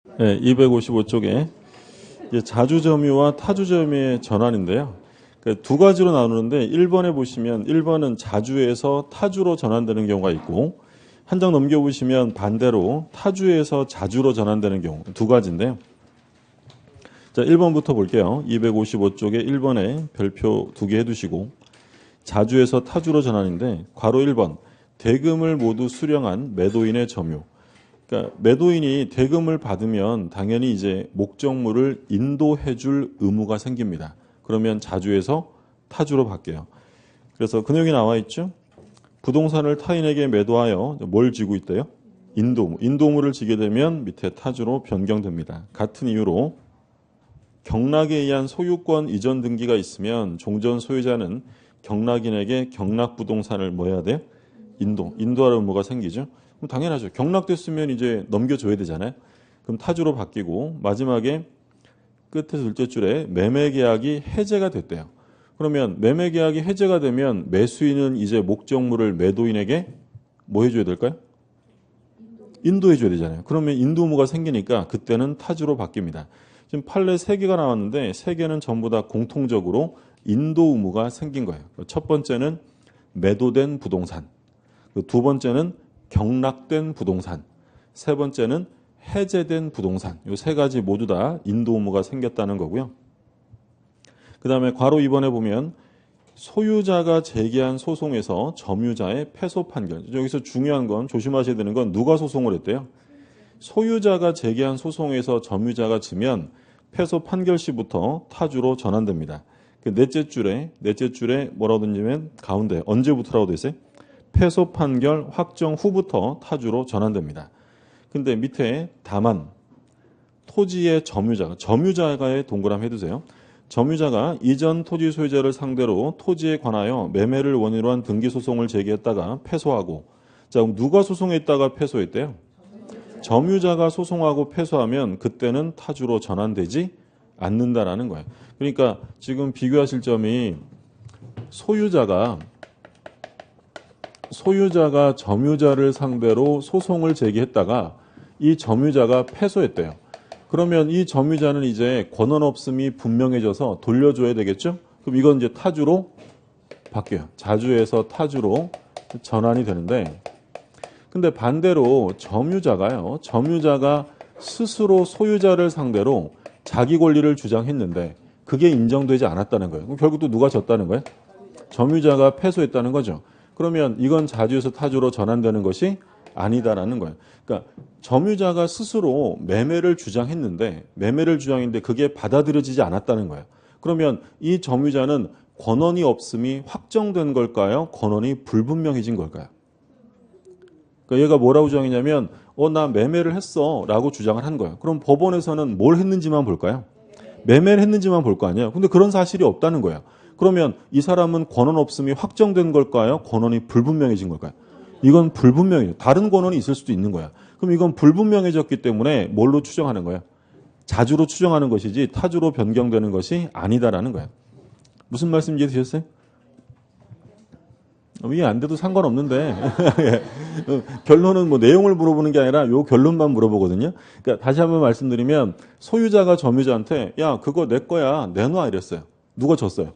네, 255쪽에 자주점유와 타주점유의 전환인데요. 두 가지로 나누는데 1번에 보시면 1번은 자주에서 타주로 전환되는 경우가 있고 한 장 넘겨보시면 반대로 타주에서 자주로 전환되는 경우 두 가지인데요. 자, 1번부터 볼게요. 255쪽에 1번에 별표 2개 해두시고 자주에서 타주로 전환인데 괄호 1번 대금을 모두 수령한 매도인의 점유. 그러니까 매도인이 대금을 받으면 당연히 이제 목적물을 인도해 줄 의무가 생깁니다. 그러면 자주에서 타주로 바뀌어요. 그래서 그 내용이 나와 있죠. 부동산을 타인에게 매도하여 뭘 지고 있대요? 인도무. 인도무를 지게 되면 밑에 타주로 변경됩니다. 같은 이유로 경락에 의한 소유권 이전 등기가 있으면 종전 소유자는 경락인에게 경락부동산을 뭐 해야 돼요? 인도할 의무가 생기죠. 그럼 당연하죠. 경락됐으면 이제 넘겨줘야 되잖아요. 그럼 타주로 바뀌고 마지막에 끝에서 둘째 줄에 매매계약이 해제가 됐대요. 그러면 매매계약이 해제가 되면 매수인은 이제 목적물을 매도인에게 뭐 해줘야 될까요? 인도해줘야 되잖아요. 그러면 인도 의무가 생기니까 그때는 타주로 바뀝니다. 지금 판례 3개가 나왔는데 3개는 전부 다 공통적으로 인도 의무가 생긴 거예요. 첫 번째는 매도된 부동산, 두 번째는 경락된 부동산, 세 번째는 해제된 부동산. 이 세 가지 모두 다 인도 의무가 생겼다는 거고요. 그 다음에 괄호 2번에 보면 소유자가 제기한 소송에서 점유자의 패소 판결. 여기서 중요한 건 조심하셔야 되는 건 누가 소송을 했대요? 소유자가 제기한 소송에서 점유자가 지면 패소 판결 시부터 타주로 전환됩니다. 그 넷째 줄에 뭐라고 든지면 가운데 언제부터라고 돼 있어요? 패소 판결 확정 후부터 타주로 전환됩니다. 근데 밑에 다만 토지의 점유자가의 동그라미 해두세요. 점유자가 이전 토지 소유자를 상대로 토지에 관하여 매매를 원인으로 한 등기소송을 제기했다가 패소하고, 자, 그럼 누가 소송했다가 패소했대요? 점유자가 소송하고 패소하면 그때는 타주로 전환되지 않는다라는 거예요. 그러니까 지금 비교하실 점이 소유자가 점유자를 상대로 소송을 제기했다가 이 점유자가 패소했대요. 그러면 이 점유자는 이제 권한 없음이 분명해져서 돌려줘야 되겠죠? 그럼 이건 이제 타주로 바뀌어요. 자주에서 타주로 전환이 되는데, 근데 반대로 점유자가 스스로 소유자를 상대로 자기 권리를 주장했는데 그게 인정되지 않았다는 거예요. 그럼 결국 또 누가 졌다는 거예요? 점유자가 패소했다는 거죠. 그러면 이건 자주에서 타주로 전환되는 것이 아니다라는 거예요. 그러니까 점유자가 스스로 매매를 주장했는데 그게 받아들여지지 않았다는 거예요. 그러면 이 점유자는 권한이 없음이 확정된 걸까요? 권한이 불분명해진 걸까요? 그러니까 얘가 뭐라고 주장했냐면 나 매매를 했어 라고 주장을 한 거예요. 그럼 법원에서는 뭘 했는지만 볼까요? 매매를 했는지만 볼 거 아니에요. 근데 그런 사실이 없다는 거예요. 그러면 이 사람은 권한 없음이 확정된 걸까요? 권한이 불분명해진 걸까요? 이건 불분명해요. 다른 권한이 있을 수도 있는 거야. 그럼 이건 불분명해졌기 때문에 뭘로 추정하는 거예요? 자주로 추정하는 것이지 타주로 변경되는 것이 아니다라는 거예요. 무슨 말씀 이해되셨어요? 이해 안 돼도 상관없는데 결론은 뭐 내용을 물어보는 게 아니라 요 결론만 물어보거든요. 그러니까 다시 한번 말씀드리면 소유자가 점유자한테 야 그거 내 거야 내놔 이랬어요. 누가 줬어요?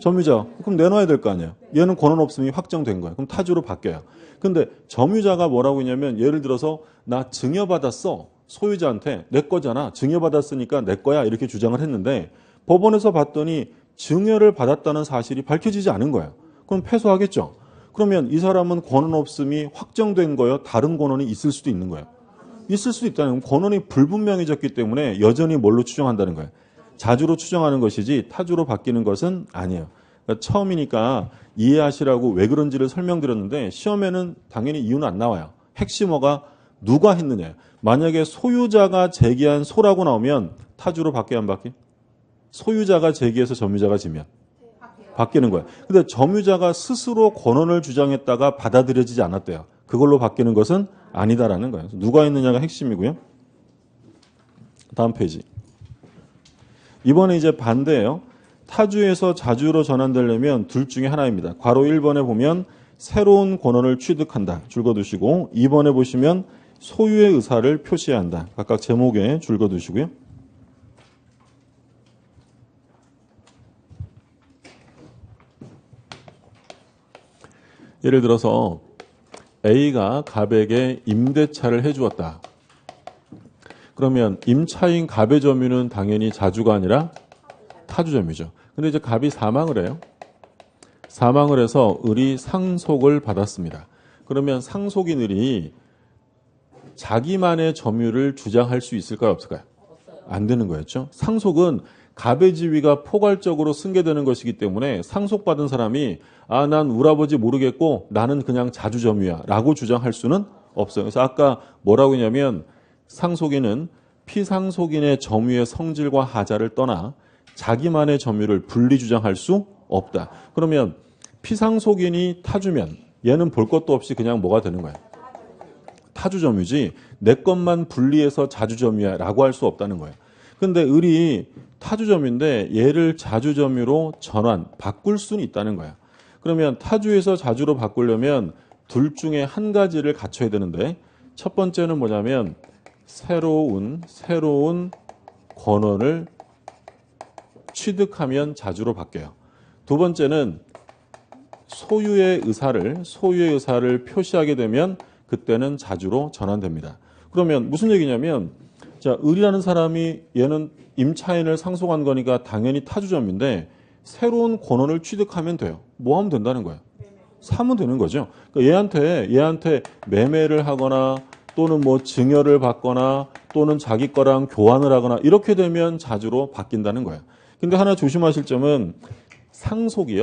점유자. 그럼 내놔야 될 거 아니에요. 얘는 권한 없음이 확정된 거예요. 그럼 타주로 바뀌어요. 근데 점유자가 뭐라고 했냐면 예를 들어서 나 증여받았어. 소유자한테 내 거잖아. 증여받았으니까 내 거야 이렇게 주장을 했는데 법원에서 봤더니 증여를 받았다는 사실이 밝혀지지 않은 거예요. 그럼 패소하겠죠. 그러면 이 사람은 권한 없음이 확정된 거예요? 다른 권한이 있을 수도 있는 거예요. 있을 수도 있다는 건 권한이 불분명해졌기 때문에 여전히 뭘로 추정한다는 거예요. 자주로 추정하는 것이지 타주로 바뀌는 것은 아니에요. 그러니까 처음이니까 이해하시라고 왜 그런지를 설명드렸는데 시험에는 당연히 이유는 안 나와요. 핵심어가 누가 했느냐. 만약에 소유자가 제기한 소라고 나오면 타주로 바뀌어 안 바뀌어? 소유자가 제기해서 점유자가 지면 바뀌는 거예요. 근데 점유자가 스스로 권한을 주장했다가 받아들여지지 않았대요. 그걸로 바뀌는 것은 아니다라는 거예요. 누가 했느냐가 핵심이고요. 다음 페이지. 이번에 이제 반대예요. 타주에서 자주로 전환되려면 둘 중에 하나입니다. 괄호 1번에 보면 새로운 권한을 취득한다. 줄거두시고 2번에 보시면 소유의 의사를 표시해야 한다. 각각 제목에 줄 그어두시고요. 예를 들어서 A가 갑에게 임대차를 해주었다. 그러면 임차인 갑의 점유는 당연히 자주가 아니라 타주점이죠. 근데 이제 갑이 사망을 해요. 사망을 해서 을이 상속을 받았습니다. 그러면 상속인 을이 자기만의 점유를 주장할 수 있을까요, 없을까요? 안 되는 거였죠. 상속은 갑의 지위가 포괄적으로 승계되는 것이기 때문에 상속받은 사람이 난 우리 아버지 모르겠고 나는 그냥 자주점유야 라고 주장할 수는 없어요. 그래서 아까 뭐라고 했냐면 상속인은 피상속인의 점유의 성질과 하자를 떠나 자기만의 점유를 분리 주장할 수 없다. 그러면 피상속인이 타주면 얘는 볼 것도 없이 그냥 뭐가 되는 거야? 타주점유지 내 것만 분리해서 자주점유야 라고 할 수 없다는 거예요. 근데 을이 타주점유인데 얘를 자주점유로 전환, 바꿀 수는 있다는 거야. 그러면 타주에서 자주로 바꾸려면 둘 중에 한 가지를 갖춰야 되는데 첫 번째는 뭐냐면 새로운 권원을 취득하면 자주로 바뀌어요. 두 번째는 소유의 의사를 표시하게 되면 그때는 자주로 전환됩니다. 그러면 무슨 얘기냐면 자, 을이라는 사람이 얘는 임차인을 상속한 거니까 당연히 타주점인데 새로운 권원을 취득하면 돼요. 뭐 하면 된다는 거예요? 사면 되는 거죠. 그러니까 얘한테 매매를 하거나 또는 뭐 증여를 받거나 또는 자기 거랑 교환을 하거나 이렇게 되면 자주로 바뀐다는 거예요. 근데 하나 조심하실 점은 상속이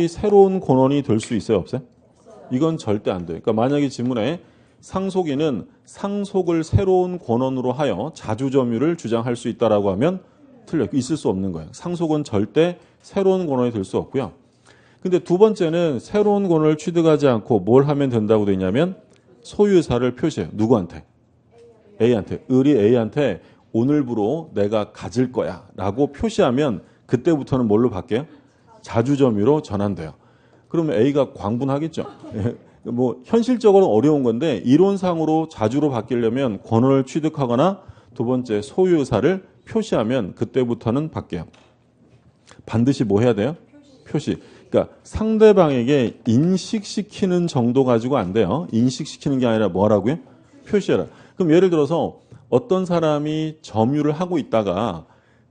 새로운 권원이 될 수 있어요, 없어요? 이건 절대 안 돼요. 그러니까 만약에 지문에 상속인은 상속을 새로운 권원으로 하여 자주점유를 주장할 수 있다라고 하면 틀려. 있을 수 없는 거예요. 상속은 절대 새로운 권원이 될 수 없고요. 근데 두 번째는 새로운 권원을 취득하지 않고 뭘 하면 된다고 되어 있냐면 소유의사를 표시해요. 누구한테? A한테. 을이 A한테 오늘부로 내가 가질 거야 라고 표시하면 그때부터는 뭘로 바뀌어요? 자주점유로 전환돼요. 그러면 A가 광분하겠죠. 뭐 현실적으로 어려운 건데 이론상으로 자주로 바뀌려면 권원을 취득하거나 두 번째 소유의사를 표시하면 그때부터는 바뀌어요. 반드시 뭐 해야 돼요? 표시. 그러니까 상대방에게 인식시키는 정도 가지고 안 돼요. 인식시키는 게 아니라 뭐라고요? 표시해라. 그럼 예를 들어서 어떤 사람이 점유를 하고 있다가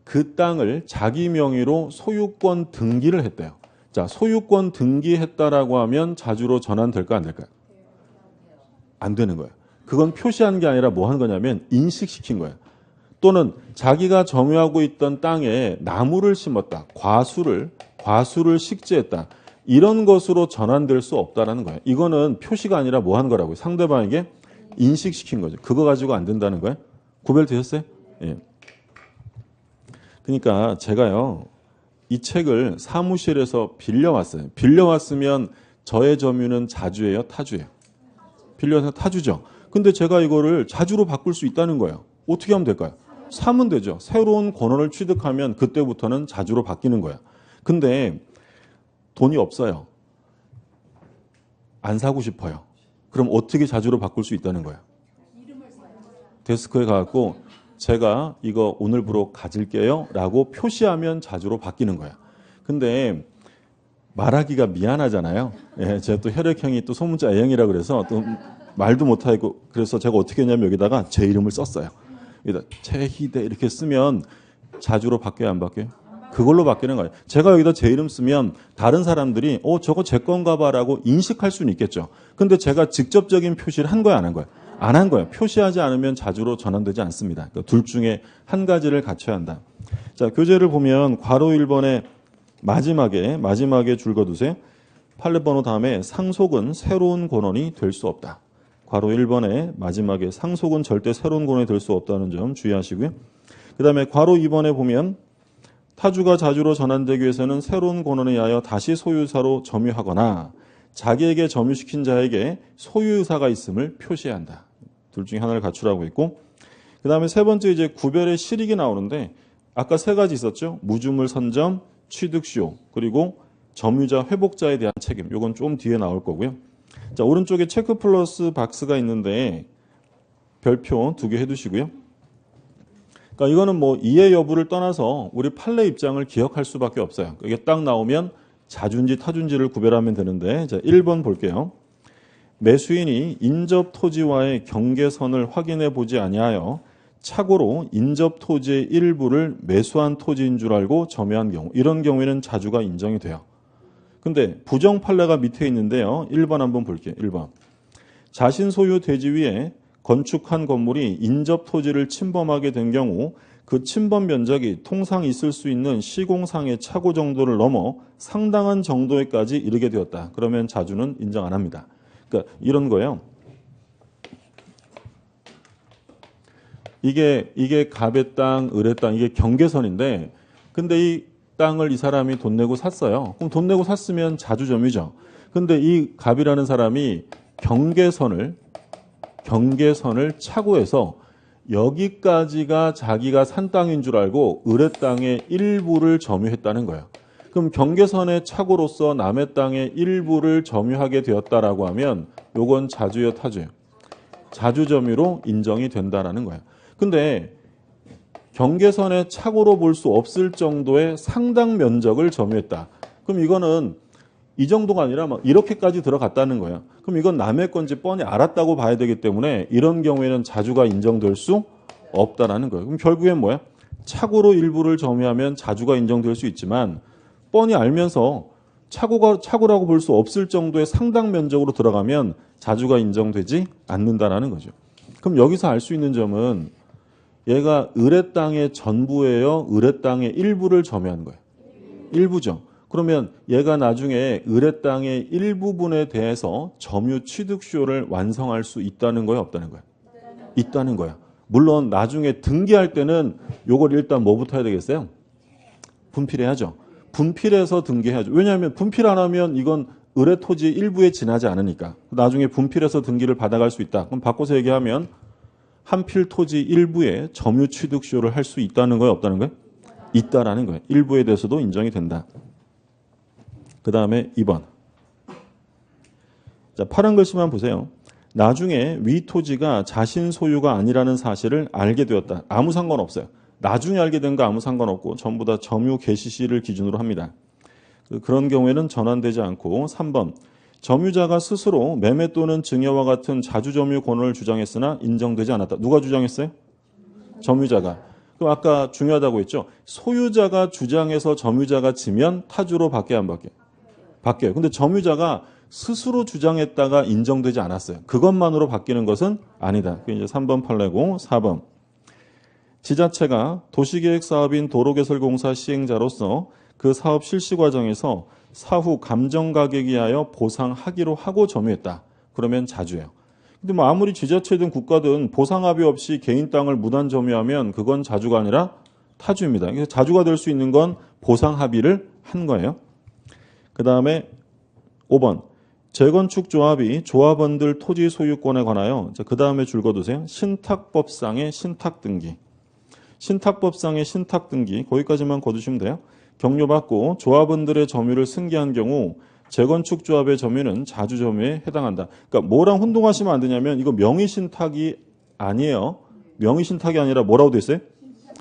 그 땅을 자기 명의로 소유권 등기를 했대요. 자, 소유권 등기했다라고 하면 자주로 전환될까 안 될까요? 안 되는 거예요. 그건 표시한 게 아니라 뭐 한 거냐면 인식시킨 거예요. 또는 자기가 점유하고 있던 땅에 나무를 심었다. 과수를 식재했다. 이런 것으로 전환될 수 없다라는 거예요. 이거는 표시가 아니라 뭐 한 거라고요? 상대방에게 인식시킨 거죠. 그거 가지고 안 된다는 거예요. 구별되셨어요? 예. 그러니까 제가요. 이 책을 사무실에서 빌려왔어요. 빌려왔으면 저의 점유는 자주예요? 타주예요? 빌려와서 타주죠. 근데 제가 이거를 자주로 바꿀 수 있다는 거예요. 어떻게 하면 될까요? 사면 되죠. 새로운 권원을 취득하면 그때부터는 자주로 바뀌는 거야. 근데 돈이 없어요. 안 사고 싶어요. 그럼 어떻게 자주로 바꿀 수 있다는 거예요? 데스크에 가갖고 제가 이거 오늘부로 가질게요 라고 표시하면 자주로 바뀌는 거야. 근데 말하기가 미안하잖아요. 예, 제가 또 혈액형이 또 소문자 A형이라 그래서 또 말도 못하고 그래서 제가 어떻게 했냐면 여기다가 제 이름을 썼어요. 여기다 최희대 이렇게 쓰면 자주로 바뀌어요, 안 바뀌어요? 그걸로 바뀌는 거예요. 제가 여기다 제 이름 쓰면 다른 사람들이 저거 제 건가 봐라고 인식할 수는 있겠죠. 근데 제가 직접적인 표시를 한 거야, 안 한 거야? 안 한 거예요. 표시하지 않으면 자주로 전환되지 않습니다. 그러니까 둘 중에 한 가지를 갖춰야 한다. 자, 교재를 보면 괄호 1번에 마지막에 줄 그어두세요. 판례번호 다음에 상속은 새로운 권원이 될 수 없다. 괄호 1번에 마지막에 상속은 절대 새로운 권원이 될 수 없다는 점 주의하시고요. 그 다음에 괄호 2번에 보면 타주가 자주로 전환되기 위해서는 새로운 권원에 의하여 다시 소유사로 점유하거나 자기에게 점유시킨 자에게 소유의사가 있음을 표시해야 한다. 둘 중에 하나를 갖추라고 했고, 그 다음에 세 번째 이제 구별의 실익이 나오는데 아까 세 가지 있었죠. 무주물 선점, 취득시효, 그리고 점유자 회복자에 대한 책임. 이건 좀 뒤에 나올 거고요. 자, 오른쪽에 체크 플러스 박스가 있는데 별표 2개 해두시고요. 그러니까 이거는 뭐 이해 여부를 떠나서 우리 판례 입장을 기억할 수밖에 없어요. 이게 딱 나오면 자주인지 타주인지를 구별하면 되는데, 자, 1번 볼게요. 매수인이 인접 토지와의 경계선을 확인해 보지 아니하여 착오로 인접 토지의 일부를 매수한 토지인 줄 알고 점유한 경우, 이런 경우에는 자주가 인정이 돼요. 근데 부정 판례가 밑에 있는데요. 1번 한번 볼게요. 1번. 자신 소유 대지 위에 건축한 건물이 인접 토지를 침범하게 된 경우 그 침범 면적이 통상 있을 수 있는 시공상의 착오 정도를 넘어 상당한 정도에까지 이르게 되었다. 그러면 자주는 인정 안 합니다. 그러니까 이런 거예요. 이게 갑의 땅, 을의 땅, 이게 경계선인데, 근데 이 땅을 이 사람이 돈 내고 샀어요. 그럼 돈 내고 샀으면 자주점이죠. 근데 이 갑이라는 사람이 경계선을 착오해서 여기까지가 자기가 산 땅인 줄 알고 을의 땅의 일부를 점유했다는 거예요. 그럼 경계선의 착오로서 남의 땅의 일부를 점유하게 되었다라고 하면 요건 자주요, 타주요? 자주점유로 인정이 된다라는 거예요. 근데 경계선의 착오로 볼 수 없을 정도의 상당 면적을 점유했다. 그럼 이거는 이 정도가 아니라 막 이렇게까지 들어갔다는 거예요. 그럼 이건 남의 건지 뻔히 알았다고 봐야 되기 때문에 이런 경우에는 자주가 인정될 수 없다라는 거예요. 그럼 결국엔 뭐야? 착오로 일부를 점유하면 자주가 인정될 수 있지만 뻔히 알면서 착오라고 볼 수 없을 정도의 상당 면적으로 들어가면 자주가 인정되지 않는다라는 거죠. 그럼 여기서 알 수 있는 점은 얘가 을의 땅의 전부예요? 을의 땅의 일부를 점유한 거예요? 일부죠. 그러면 얘가 나중에 을의 땅의 일부분에 대해서 점유 취득쇼를 완성할 수 있다는 거예요? 없다는 거예요? 있다는 거예요. 물론 나중에 등기할 때는 요걸 일단 뭐부터 해야 되겠어요? 분필해야죠. 분필해서 등기해야죠. 왜냐하면 분필 안 하면 이건 을의 토지 일부에 지나지 않으니까. 나중에 분필해서 등기를 받아갈 수 있다. 그럼 바꿔서 얘기하면 한필 토지 일부에 점유 취득쇼를 할 수 있다는 거예요? 없다는 거예요? 있다라는 거예요. 일부에 대해서도 인정이 된다. 그 다음에 2번. 자, 파란 글씨만 보세요. 나중에 위 토지가 자신 소유가 아니라는 사실을 알게 되었다. 아무 상관없어요. 나중에 알게 된 거 아무 상관없고 전부 다 점유 개시시를 기준으로 합니다. 그런 경우에는 전환되지 않고 3번. 점유자가 스스로 매매 또는 증여와 같은 자주점유 권한을 주장했으나 인정되지 않았다. 누가 주장했어요? 점유자가. 그럼 아까 중요하다고 했죠. 소유자가 주장해서 점유자가 지면 타주로 바뀌어야 안 바뀌어요? 바뀌어요. 근데 점유자가 스스로 주장했다가 인정되지 않았어요. 그것만으로 바뀌는 것은 아니다. 그게 이제 3번 판례고 4번. 지자체가 도시계획 사업인 도로개설공사 시행자로서 그 사업 실시 과정에서 사후 감정가격에 하여 보상하기로 하고 점유했다. 그러면 자주예요. 근데 뭐 아무리 지자체든 국가든 보상합의 없이 개인 땅을 무단 점유하면 그건 자주가 아니라 타주입니다. 그래서 자주가 될 수 있는 건 보상합의를 한 거예요. 그 다음에 5번. 재건축 조합이 조합원들 토지 소유권에 관하여 그 다음에 줄 거두세요. 신탁법상의 신탁등기. 신탁법상의 신탁등기 거기까지만 거두시면 돼요. 격려받고 조합원들의 점유를 승계한 경우 재건축 조합의 점유는 자주점유에 해당한다. 그러니까 뭐랑 혼동하시면 안 되냐면 이거 명의신탁이 아니에요. 명의신탁이 아니라 뭐라고 돼 있어요?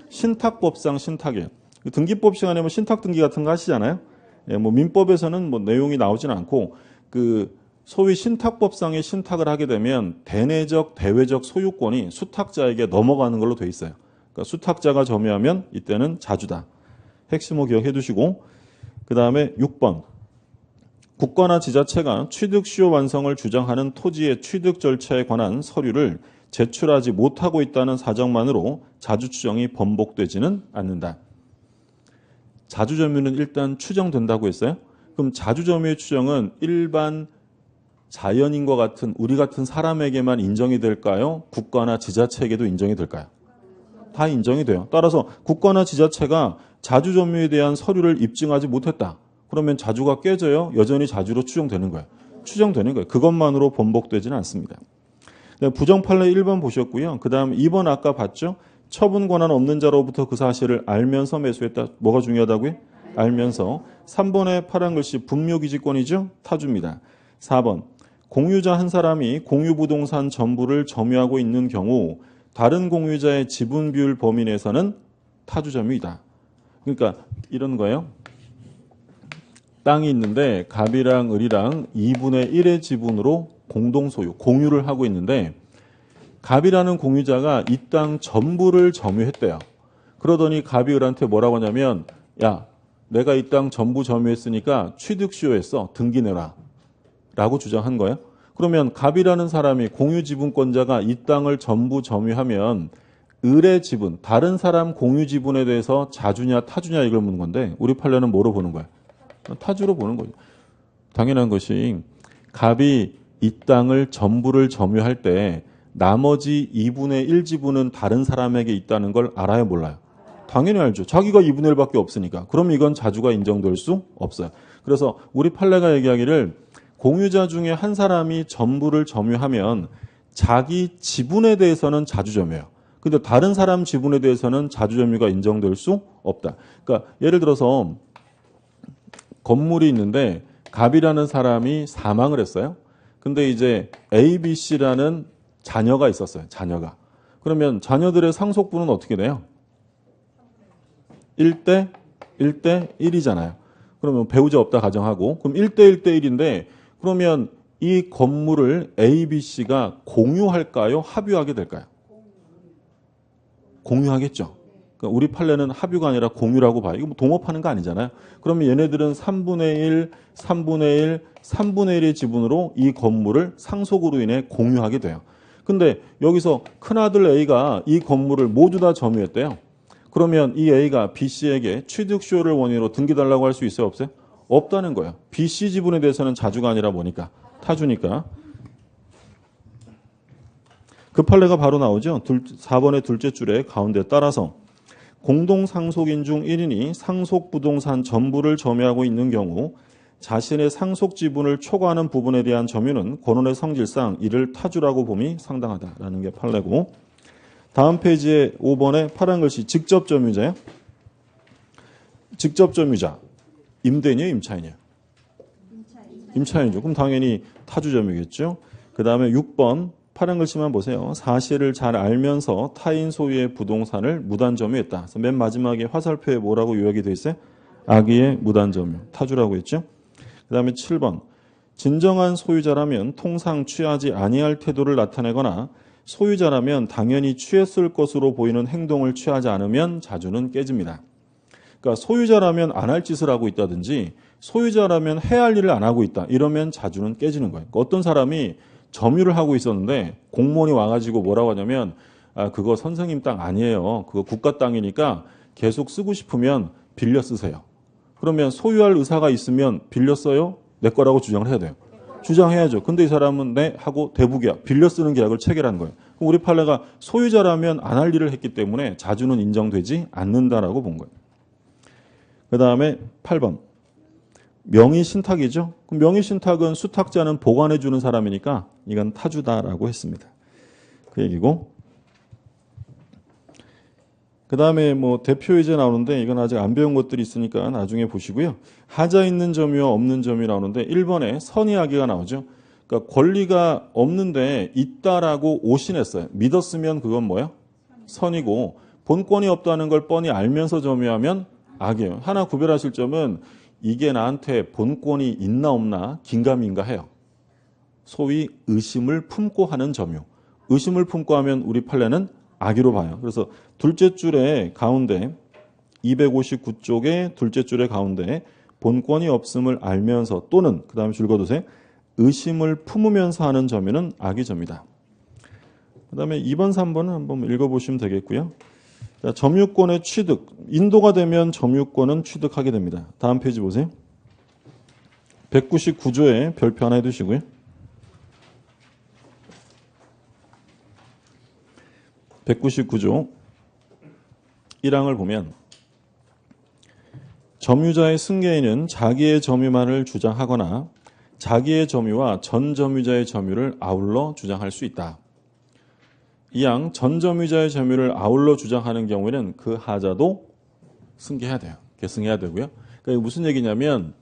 신탁법상 신탁이에요. 등기법 시간에 뭐 신탁등기 같은 거 하시잖아요. 예, 뭐 민법에서는 뭐 내용이 나오지는 않고 그 소위 신탁법상의 신탁을 하게 되면 대내적 대외적 소유권이 수탁자에게 넘어가는 걸로 돼 있어요. 그러니까 수탁자가 점유하면 이때는 자주다. 핵심어 기억해 두시고 그 다음에 6번. 국가나 지자체가 취득시효 완성을 주장하는 토지의 취득 절차에 관한 서류를 제출하지 못하고 있다는 사정만으로 자주추정이 번복되지는 않는다. 자주점유는 일단 추정된다고 했어요. 그럼 자주점유의 추정은 일반 자연인과 같은 우리 같은 사람에게만 인정이 될까요? 국가나 지자체에게도 인정이 될까요? 다 인정이 돼요. 따라서 국가나 지자체가 자주점유에 대한 서류를 입증하지 못했다. 그러면 자주가 깨져요. 여전히 자주로 추정되는 거예요. 추정되는 거예요. 그것만으로 번복되지는 않습니다. 부정 판례 1번 보셨고요. 그 다음 2번 아까 봤죠. 처분 권한 없는 자로부터 그 사실을 알면서 매수했다. 뭐가 중요하다고요? 알면서. 3번의 파란 글씨 분묘기지권이죠. 타주입니다. 4번. 공유자 한 사람이 공유 부동산 전부를 점유하고 있는 경우 다른 공유자의 지분 비율 범위 내에서는 타주 점유이다. 그러니까 이런 거예요. 땅이 있는데 갑이랑 을이랑 2분의 1의 지분으로 공동 소유, 공유를 하고 있는데 갑이라는 공유자가 이 땅 전부를 점유했대요. 그러더니 갑이 을한테 뭐라고 하냐면 야, 내가 이 땅 전부 점유했으니까 취득수요했어. 등기 내라. 라고 주장한 거예요. 그러면 갑이라는 사람이 공유 지분권자가 이 땅을 전부 점유하면 을의 지분, 다른 사람 공유 지분에 대해서 자주냐 타주냐 이걸 묻는 건데 우리 판례는 뭐로 보는 거예요? 타주로 보는 거죠. 당연한 것이 갑이 이 땅을 전부를 점유할 때 나머지 2분의 1 지분은 다른 사람에게 있다는 걸 알아요, 몰라요? 당연히 알죠. 자기가 2분의 1밖에 없으니까. 그럼 이건 자주가 인정될 수 없어요. 그래서 우리 판례가 얘기하기를 공유자 중에 한 사람이 전부를 점유하면 자기 지분에 대해서는 자주점유예요. 근데 다른 사람 지분에 대해서는 자주점유가 인정될 수 없다. 그러니까 예를 들어서 건물이 있는데 갑이라는 사람이 사망을 했어요. 근데 이제 A, B, C라는 자녀가 있었어요. 자녀가. 그러면 자녀들의 상속분은 어떻게 돼요? 1대 1이잖아요. 그러면 배우자 없다 가정하고 그럼 1대 1인데 그러면 이 건물을 A, B, C가 공유할까요? 합유하게 될까요? 공유하겠죠. 그러니까 우리 판례는 합유가 아니라 공유라고 봐요. 이거 뭐 동업하는 거 아니잖아요. 그러면 얘네들은 3분의 1, 3분의 1, 3분의 1의 지분으로 이 건물을 상속으로 인해 공유하게 돼요. 근데 여기서 큰아들 A가 이 건물을 모두 다 점유했대요. 그러면 이 A가 B, C에게 취득수요를 원인으로 등기달라고 할 수 있어요? 없어요? 없다는 거예요. B, C 지분에 대해서는 자주가 아니라 뭐니까? 타주니까. 그 판례가 바로 나오죠. 4번의 둘째 줄에 가운데 따라서 공동상속인 중 1인이 상속부동산 전부를 점유하고 있는 경우 자신의 상속 지분을 초과하는 부분에 대한 점유는 권원의 성질상 이를 타주라고 봄이 상당하다라는 게 판례고 다음 페이지에 5번에 파란 글씨 직접 점유자요. 직접 점유자. 임대인이에요, 임차인이에요? 임차인이죠. 그럼 당연히 타주 점유겠죠. 그 다음에 6번 파란 글씨만 보세요. 사실을 잘 알면서 타인 소유의 부동산을 무단 점유했다. 그래서 맨 마지막에 화살표에 뭐라고 요약이 되어 있어요? 악의의 무단 점유. 타주라고 했죠. 그 다음에 7번. 진정한 소유자라면 통상 취하지 아니할 태도를 나타내거나 소유자라면 당연히 취했을 것으로 보이는 행동을 취하지 않으면 자주는 깨집니다. 그러니까 소유자라면 안 할 짓을 하고 있다든지 소유자라면 해야 할 일을 안 하고 있다. 이러면 자주는 깨지는 거예요. 그러니까 어떤 사람이 점유를 하고 있었는데 공무원이 와가지고 뭐라고 하냐면 그거 선생님 땅 아니에요. 그거 국가 땅이니까 계속 쓰고 싶으면 빌려 쓰세요. 그러면 소유할 의사가 있으면 빌려 써요? 내 거라고 주장을 해야 돼요. 주장해야죠. 근데 이 사람은 네 하고 대부계약, 빌려 쓰는 계약을 체결한 거예요. 그럼 우리 판례가 소유자라면 안 할 일을 했기 때문에 자주는 인정되지 않는다라고 본 거예요. 그 다음에 8번. 명의신탁이죠. 그럼 명의신탁은 수탁자는 보관해 주는 사람이니까 이건 타주다라고 했습니다. 그 얘기고. 그 다음에 뭐 대표이제 나오는데 이건 아직 안 배운 것들이 있으니까 나중에 보시고요. 하자 있는 점유와 없는 점유 나오는데 1번에 선의하기가 나오죠. 그러니까 권리가 없는데 있다라고 오신했어요. 믿었으면 그건 뭐예요? 선이고 본권이 없다는 걸 뻔히 알면서 점유하면 악이에요. 하나 구별하실 점은 이게 나한테 본권이 있나 없나 긴가민가해요. 소위 의심을 품고 하는 점유. 의심을 품고 하면 우리 판례는 악의로 봐요. 그래서 둘째 줄의 가운데 259쪽의 둘째 줄의 가운데 본권이 없음을 알면서 또는 그 다음에 줄 거두세요. 의심을 품으면서 하는 점유는 악의 점이다. 그 다음에 2번, 3번은 한번 읽어보시면 되겠고요. 자, 점유권의 취득. 인도가 되면 점유권은 취득하게 됩니다. 다음 페이지 보세요. 199조에 별표 하나 해두시고요. 199조 1항을 보면 점유자의 승계인은 자기의 점유만을 주장하거나 자기의 점유와 전 점유자의 점유를 아울러 주장할 수 있다. 이항 전 점유자의 점유를 아울러 주장하는 경우에는 그 하자도 승계해야 돼요. 계승해야 되고요. 그러니까 이게 무슨 얘기냐면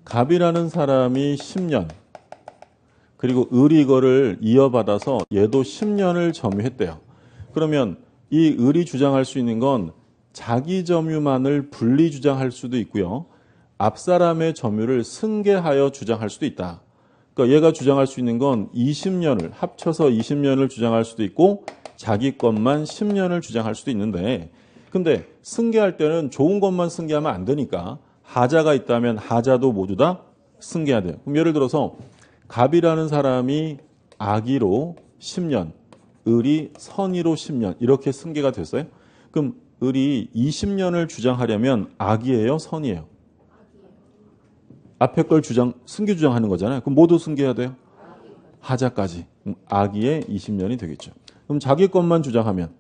갑이라는 사람이 10년, 그리고 을이 이거를 이어받아서 얘도 10년을 점유했대요. 그러면 이 을이 주장할 수 있는 건 자기 점유만을 분리 주장할 수도 있고요. 앞사람의 점유를 승계하여 주장할 수도 있다. 그러니까 얘가 주장할 수 있는 건 20년을 합쳐서 20년을 주장할 수도 있고 자기 것만 10년을 주장할 수도 있는데, 근데 승계할 때는 좋은 것만 승계하면 안 되니까 하자가 있다면 하자도 모두 다 승계해야 돼요. 그럼 예를 들어서 갑이라는 사람이 악의로 10년, 을이 선의로 10년 이렇게 승계가 됐어요. 그럼 을이 20년을 주장하려면 악의예요, 선의예요? 앞에 걸 승계 주장하는 거잖아요. 그럼 모두 승계해야 돼요? 하자까지. 악의의 20년이 되겠죠. 그럼 자기 것만 주장하면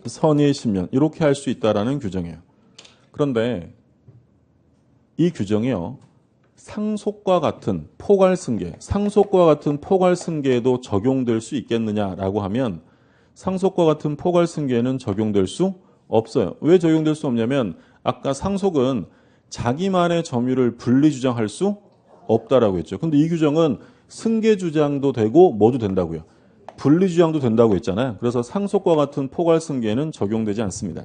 선의의 10년 이렇게 할 수 있다라는 규정이에요. 그런데 이 규정이요, 상속과 같은 포괄승계, 상속과 같은 포괄승계에도 적용될 수 있겠느냐라고 하면 상속과 같은 포괄승계에는 적용될 수 없어요. 왜 적용될 수 없냐면 아까 상속은 자기만의 점유를 분리 주장할 수 없다라고 했죠. 근데 이 규정은 승계 주장도 되고 뭐도 된다고요. 분리 주장도 된다고 했잖아요. 그래서 상속과 같은 포괄승계에는 적용되지 않습니다.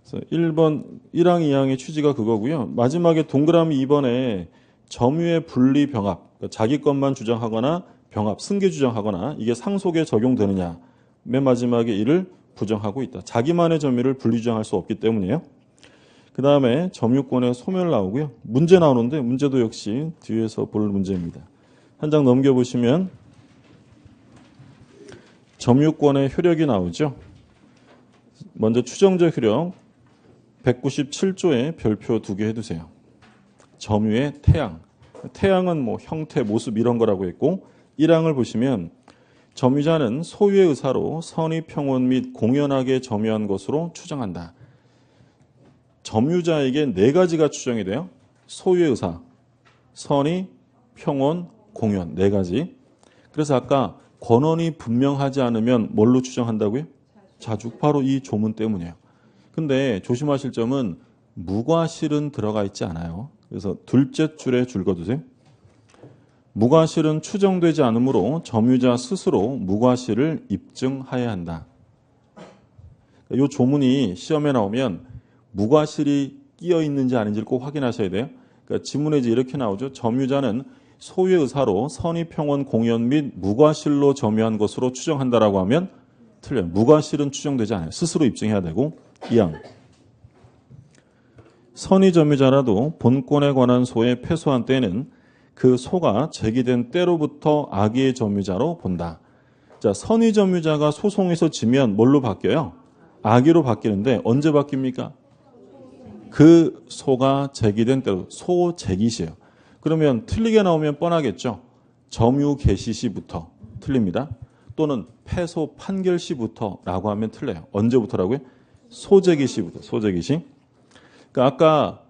그래서 1번 1항 2항의 취지가 그거고요. 마지막에 동그라미 2번에 점유의 분리 병합, 그러니까 자기 것만 주장하거나 병합, 승계 주장하거나 이게 상속에 적용되느냐. 맨 마지막에 이를 부정하고 있다. 자기만의 점유를 분리 주장할 수 없기 때문이에요. 그 다음에 점유권의 소멸 나오고요. 문제 나오는데 문제도 역시 뒤에서 볼 문제입니다. 한 장 넘겨보시면 점유권의 효력이 나오죠. 먼저 추정적 효력 197조에 별표 2개 해두세요. 점유의 태양. 태양은 뭐 형태, 모습 이런 거라고 했고 1항을 보시면 점유자는 소유의 의사로 선의, 평온 및 공연하게 점유한 것으로 추정한다. 점유자에게 4가지가 추정이 돼요. 소유의 의사, 선의, 평온, 공연 4가지. 그래서 아까 권원이 분명하지 않으면 뭘로 추정한다고요? 자주. 바로 이 조문 때문이에요. 근데 조심하실 점은 무과실은 들어가 있지 않아요. 그래서 둘째 줄에 줄 그어두세요. 무과실은 추정되지 않으므로 점유자 스스로 무과실을 입증하여야 한다. 이 조문이 시험에 나오면 무과실이 끼어 있는지 아닌지를 꼭 확인하셔야 돼요. 그러니까 지문에 이제 이렇게 나오죠. 점유자는 소유의 의사로 선의, 평온, 공연 및 무과실로 점유한 것으로 추정한다라고 하면 틀려요. 무과실은 추정되지 않아요. 스스로 입증해야 되고. 2항. 선의 점유자라도 본권에 관한 소에 패소한 때는 그 소가 제기된 때로부터 악의의 점유자로 본다. 자, 선의 점유자가 소송에서 지면 뭘로 바뀌어요? 악의로 바뀌는데 언제 바뀝니까? 그 소가 제기된 때로, 소 제기시예요. 그러면 틀리게 나오면 뻔하겠죠. 점유 개시 시부터 틀립니다. 또는 패소 판결 시부터라고 하면 틀려요. 언제부터라고요? 소제기 시부터. 소제기 시. 그러니까 아까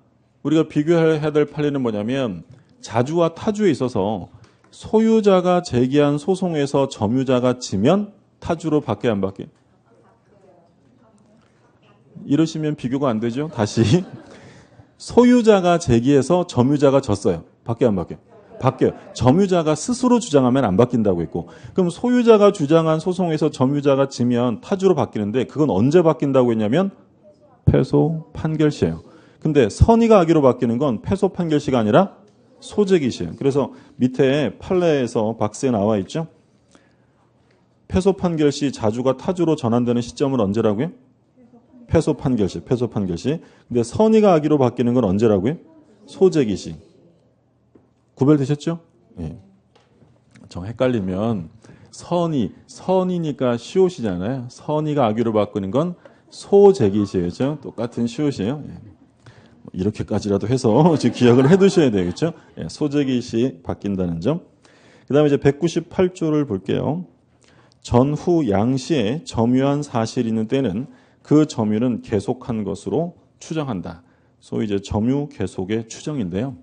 우리가 비교해야 될 판례는 뭐냐면 자주와 타주에 있어서 소유자가 제기한 소송에서 점유자가 지면 타주로 바뀌어야 안 바뀌어요? 이러시면 비교가 안 되죠. 다시. 소유자가 제기해서 점유자가 졌어요. 바뀌어야 안 바뀌어요? 바뀌어요. 점유자가 스스로 주장하면 안 바뀐다고 했고, 그럼 소유자가 주장한 소송에서 점유자가 지면 타주로 바뀌는데 그건 언제 바뀐다고 했냐면 패소 판결시예요. 근데 선의가 악의로 바뀌는 건 패소 판결시가 아니라 소제기시예요. 그래서 밑에 판례에서 박스에 나와 있죠. 패소 판결시 자주가 타주로 전환되는 시점은 언제라고요? 패소 판결시, 패소 판결시. 근데 선의가 악의로 바뀌는 건 언제라고요? 소제기시. 구별되셨죠? 예. 정 헷갈리면 선의니까 시옷이잖아요. 선의가 악의로 바꾸는 건 소제기시죠. 똑같은 시옷이에요. 예. 이렇게까지라도 해서 기억을 해두셔야 되겠죠. 예. 소제기시 바뀐다는 점. 그 다음에 이제 198조를 볼게요. 전후 양시에 점유한 사실이 있는 때는 그 점유는 계속한 것으로 추정한다. 소위 이제 점유 계속의 추정인데요.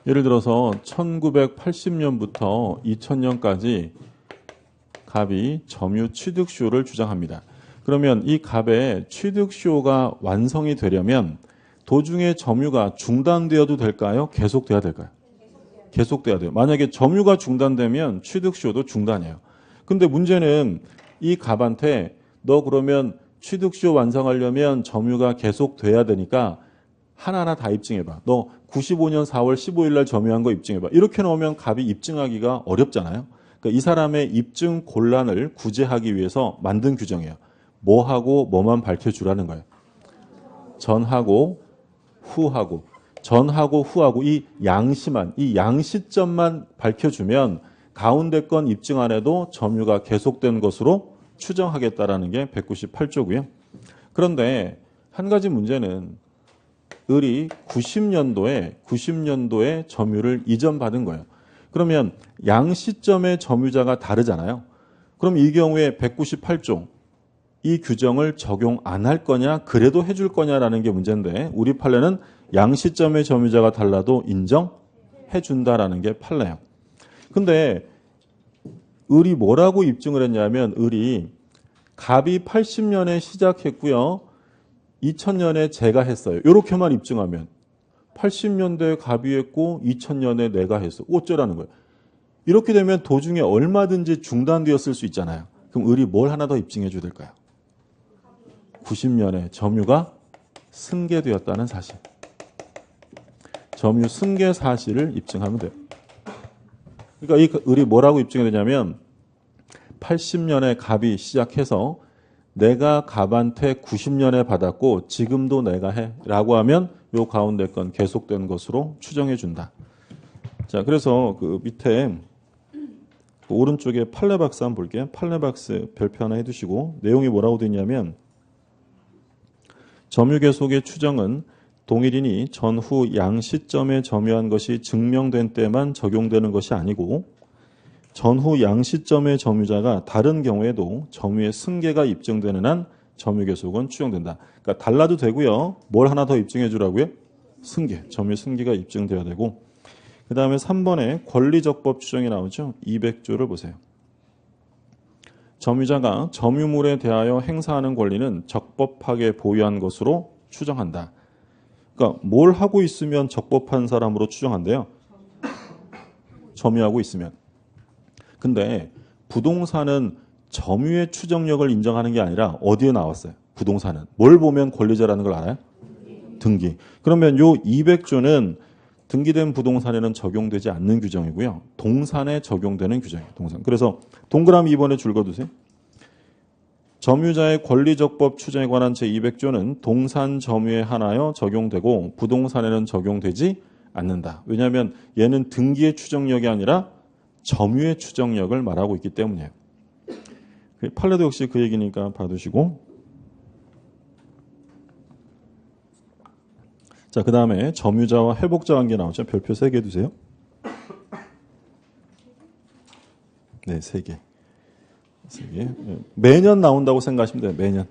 예를 들어서 1980년부터 2000년까지 갑이 점유 취득시효를 주장합니다. 그러면 이 갑의 취득시효가 완성이 되려면 도중에 점유가 중단되어도 될까요? 계속돼야 될까요? 계속돼야 돼요. 만약에 점유가 중단되면 취득시효도 중단이에요. 근데 문제는 이 갑한테 너 그러면 취득시효 완성하려면 점유가 계속돼야 되니까 하나하나 다 입증해봐. 너 95년 4월 15일 날 점유한 거 입증해봐. 이렇게 넣으면 갑이 입증하기가 어렵잖아요. 그러니까 이 사람의 입증 곤란을 구제하기 위해서 만든 규정이에요. 뭐하고 뭐만 밝혀주라는 거예요. 전하고 후하고. 전하고 후하고 이 양시만, 이 양시점만 밝혀주면 가운데 건 입증 안 해도 점유가 계속된 것으로 추정하겠다라는 게 198조고요. 그런데 한 가지 문제는 을이 90년도에 점유를 이전받은 거예요. 그러면 양시점의 점유자가 다르잖아요. 그럼 이 경우에 198조 이 규정을 적용 안 할 거냐 그래도 해줄 거냐라는 게 문제인데 우리 판례는 양시점의 점유자가 달라도 인정해 준다라는 게 판례예요. 근데 을이 뭐라고 입증을 했냐면 을이 갑이 80년에 시작했고요. 2000년에 제가 했어요. 이렇게만 입증하면 80년대에 갑이 했고 2000년에 내가 했어. 어쩌라는 거예요. 이렇게 되면 도중에 얼마든지 중단되었을 수 있잖아요. 그럼 을이 뭘 하나 더 입증해 줘야 될까요? 90년에 점유가 승계되었다는 사실. 점유 승계 사실을 입증하면 돼요. 그러니까 이 을이 뭐라고 입증해야 되냐면 80년에 갑이 시작해서 내가 갑한테 90년에 받았고 지금도 내가 해 라고 하면 요 가운데 건 계속된 것으로 추정해 준다. 자, 그래서 그 밑에 그 오른쪽에 판례박스 한번 볼게요. 판례박스 별표 하나 해두시고 내용이 뭐라고 되어 있냐면 점유계속의 추정은 동일인이 전후 양시점에 점유한 것이 증명된 때만 적용되는 것이 아니고 전후 양시점의 점유자가 다른 경우에도 점유의 승계가 입증되는 한 점유계속은 추정된다. 그러니까 달라도 되고요. 뭘 하나 더 입증해 주라고요? 승계, 점유 승계가 입증돼야 되고 그 다음에 3번에 권리적법 추정이 나오죠. 200조를 보세요. 점유자가 점유물에 대하여 행사하는 권리는 적법하게 보유한 것으로 추정한다. 그러니까 뭘 하고 있으면 적법한 사람으로 추정한대요. 점유하고 있으면. 근데 부동산은 점유의 추정력을 인정하는 게 아니라 어디에 나왔어요? 부동산은. 뭘 보면 권리자라는 걸 알아요? 등기. 그러면 요 200조는 등기된 부동산에는 적용되지 않는 규정이고요. 동산에 적용되는 규정이에요. 동산. 그래서 동그라미 2번에 줄 거두세요. 점유자의 권리적법 추정에 관한 제200조는 동산 점유에 한하여 적용되고 부동산에는 적용되지 않는다. 왜냐하면 얘는 등기의 추정력이 아니라 점유의 추정력을 말하고 있기 때문이에요. 판례도 역시 그 얘기니까 봐두시고. 자, 그 다음에 점유자와 회복자 관계 나오죠. 별표 3개 두세요. 네, 3개. 3개. 매년 나온다고 생각하시면 돼요. 매년.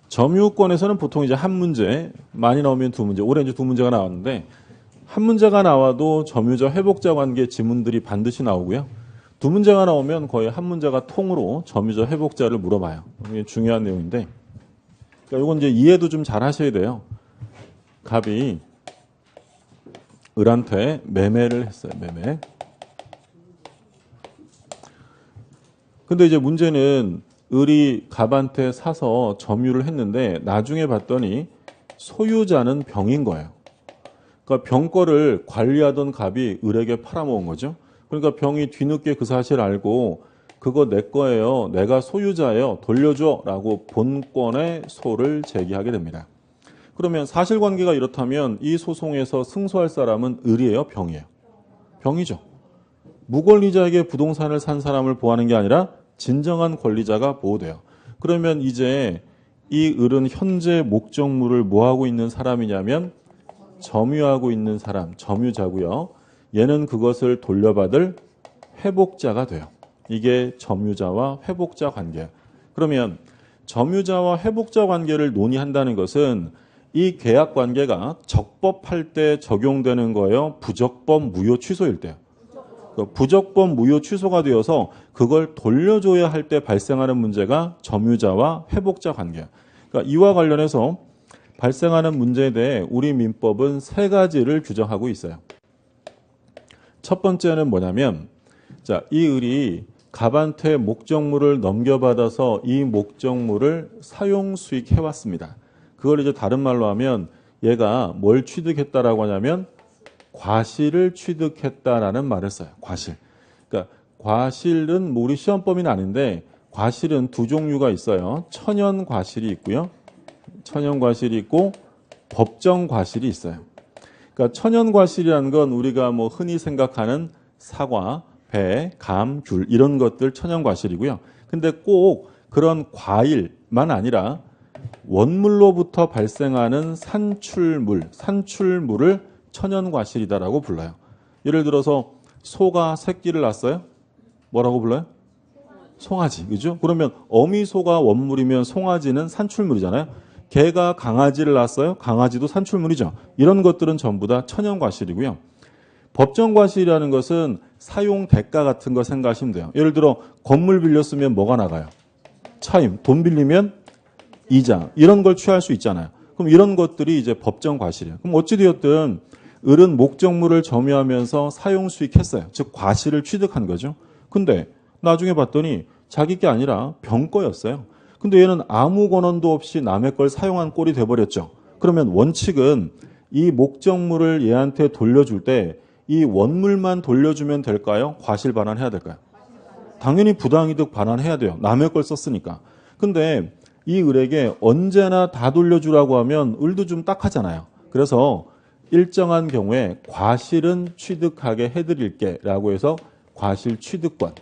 점유권에서는 보통 이제 한 문제, 많이 나오면 두 문제, 올해 이제 두 문제가 나왔는데 한 문제가 나와도 점유자 회복자 관계 지문들이 반드시 나오고요. 두 문제가 나오면 거의 한 문제가 통으로 점유자 회복자를 물어봐요. 이게 중요한 내용인데, 그러니까 이건 이제 이해도 좀 잘 하셔야 돼요. 갑이 을한테 매매를 했어요. 매매. 근데 이제 문제는 을이 갑한테 사서 점유를 했는데 나중에 봤더니 소유자는 병인 거예요. 그러니까 병 거를 관리하던 갑이 을에게 팔아먹은 거죠. 그러니까 병이 뒤늦게 그 사실을 알고 그거 내 거예요. 내가 소유자예요. 돌려줘. 라고 본권의 소를 제기하게 됩니다. 그러면 사실관계가 이렇다면 이 소송에서 승소할 사람은 을이에요? 병이에요? 병이죠. 무권리자에게 부동산을 산 사람을 보호하는 게 아니라 진정한 권리자가 보호돼요. 그러면 이제 이 을은 현재 목적물을 뭐하고 있는 사람이냐면 점유하고 있는 사람, 점유자고요. 얘는 그것을 돌려받을 회복자가 돼요. 이게 점유자와 회복자 관계예요. 그러면 점유자와 회복자 관계를 논의한다는 것은 이 계약 관계가 적법할 때 적용되는 거예요? 부적법 무효 취소일 때요? 부적법 무효 취소가 되어서 그걸 돌려줘야 할 때 발생하는 문제가 점유자와 회복자 관계야. 그러니까 이와 관련해서 발생하는 문제에 대해 우리 민법은 세 가지를 규정하고 있어요. 첫 번째는 뭐냐면, 자, 이 을이 갑한테 목적물을 넘겨받아서 이 목적물을 사용 수익해왔습니다. 그걸 이제 다른 말로 하면 얘가 뭘 취득했다라고 하냐면 과실을 취득했다라는 말을 써요. 과실. 그러니까 과실은 뭐 우리 시험 범위는 아닌데 과실은 두 종류가 있어요. 천연 과실이 있고요. 천연 과실이 있고 법정 과실이 있어요. 그러니까 천연 과실이라는 건 우리가 뭐 흔히 생각하는 사과, 배, 감, 귤 이런 것들 천연 과실이고요. 근데 꼭 그런 과일만 아니라 원물로부터 발생하는 산출물을 천연 과실이다라고 불러요. 예를 들어서 소가 새끼를 낳았어요? 뭐라고 불러요? 송아지, 그죠? 그러면 어미소가 원물이면 송아지는 산출물이잖아요. 개가 강아지를 낳았어요? 강아지도 산출물이죠. 이런 것들은 전부 다 천연 과실이고요. 법정 과실이라는 것은 사용 대가 같은 거 생각하시면 돼요. 예를 들어 건물 빌렸으면 뭐가 나가요? 차임. 돈 빌리면 이자. 이런 걸 취할 수 있잖아요. 그럼 이런 것들이 이제 법정 과실이에요. 그럼 어찌되었든 을은 목적물을 점유하면서 사용 수익했어요. 즉 과실을 취득한 거죠. 근데 나중에 봤더니 자기 게 아니라 병 거였어요. 근데 얘는 아무 권한도 없이 남의 걸 사용한 꼴이 돼버렸죠. 그러면 원칙은 이 목적물을 얘한테 돌려줄 때 이 원물만 돌려주면 될까요? 과실 반환해야 될까요? 당연히 부당이득 반환해야 돼요. 남의 걸 썼으니까. 근데 이 을에게 언제나 다 돌려주라고 하면 을도 좀 딱하잖아요. 그래서 일정한 경우에 과실은 취득하게 해드릴게 라고 해서 과실 취득권,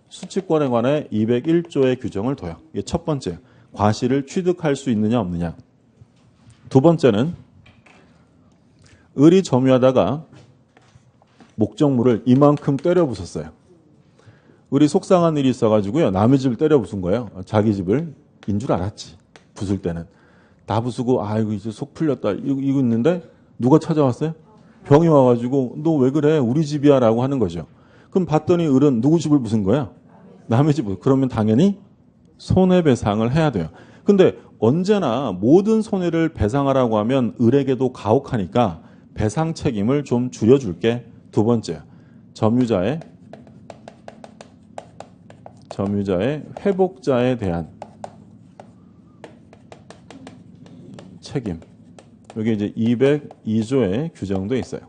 수취권에 관해 201조의 규정을 둬요. 이게 첫 번째, 과실을 취득할 수 있느냐 없느냐. 두 번째는 을이 점유하다가 목적물을 이만큼 때려 부쉈어요. 을이 속상한 일이 있어가지고요. 남의 집을 때려 부순 거예요. 자기 집을 인 줄 알았지. 부술 때는. 다 부수고 아이고 이제 속 풀렸다. 이거 있는데 누가 찾아왔어요? 병이 와가지고 너 왜 그래? 우리 집이야 라고 하는 거죠. 그럼 봤더니 을은 누구 집을 부순 거야? 남의 집을. 그러면 당연히 손해배상을 해야 돼요. 근데 언제나 모든 손해를 배상하라고 하면 을에게도 가혹하니까 배상 책임을 좀 줄여줄게. 두 번째, 점유자의 회복자에 대한 책임. 여기 이제 202조에 규정돼 있어요.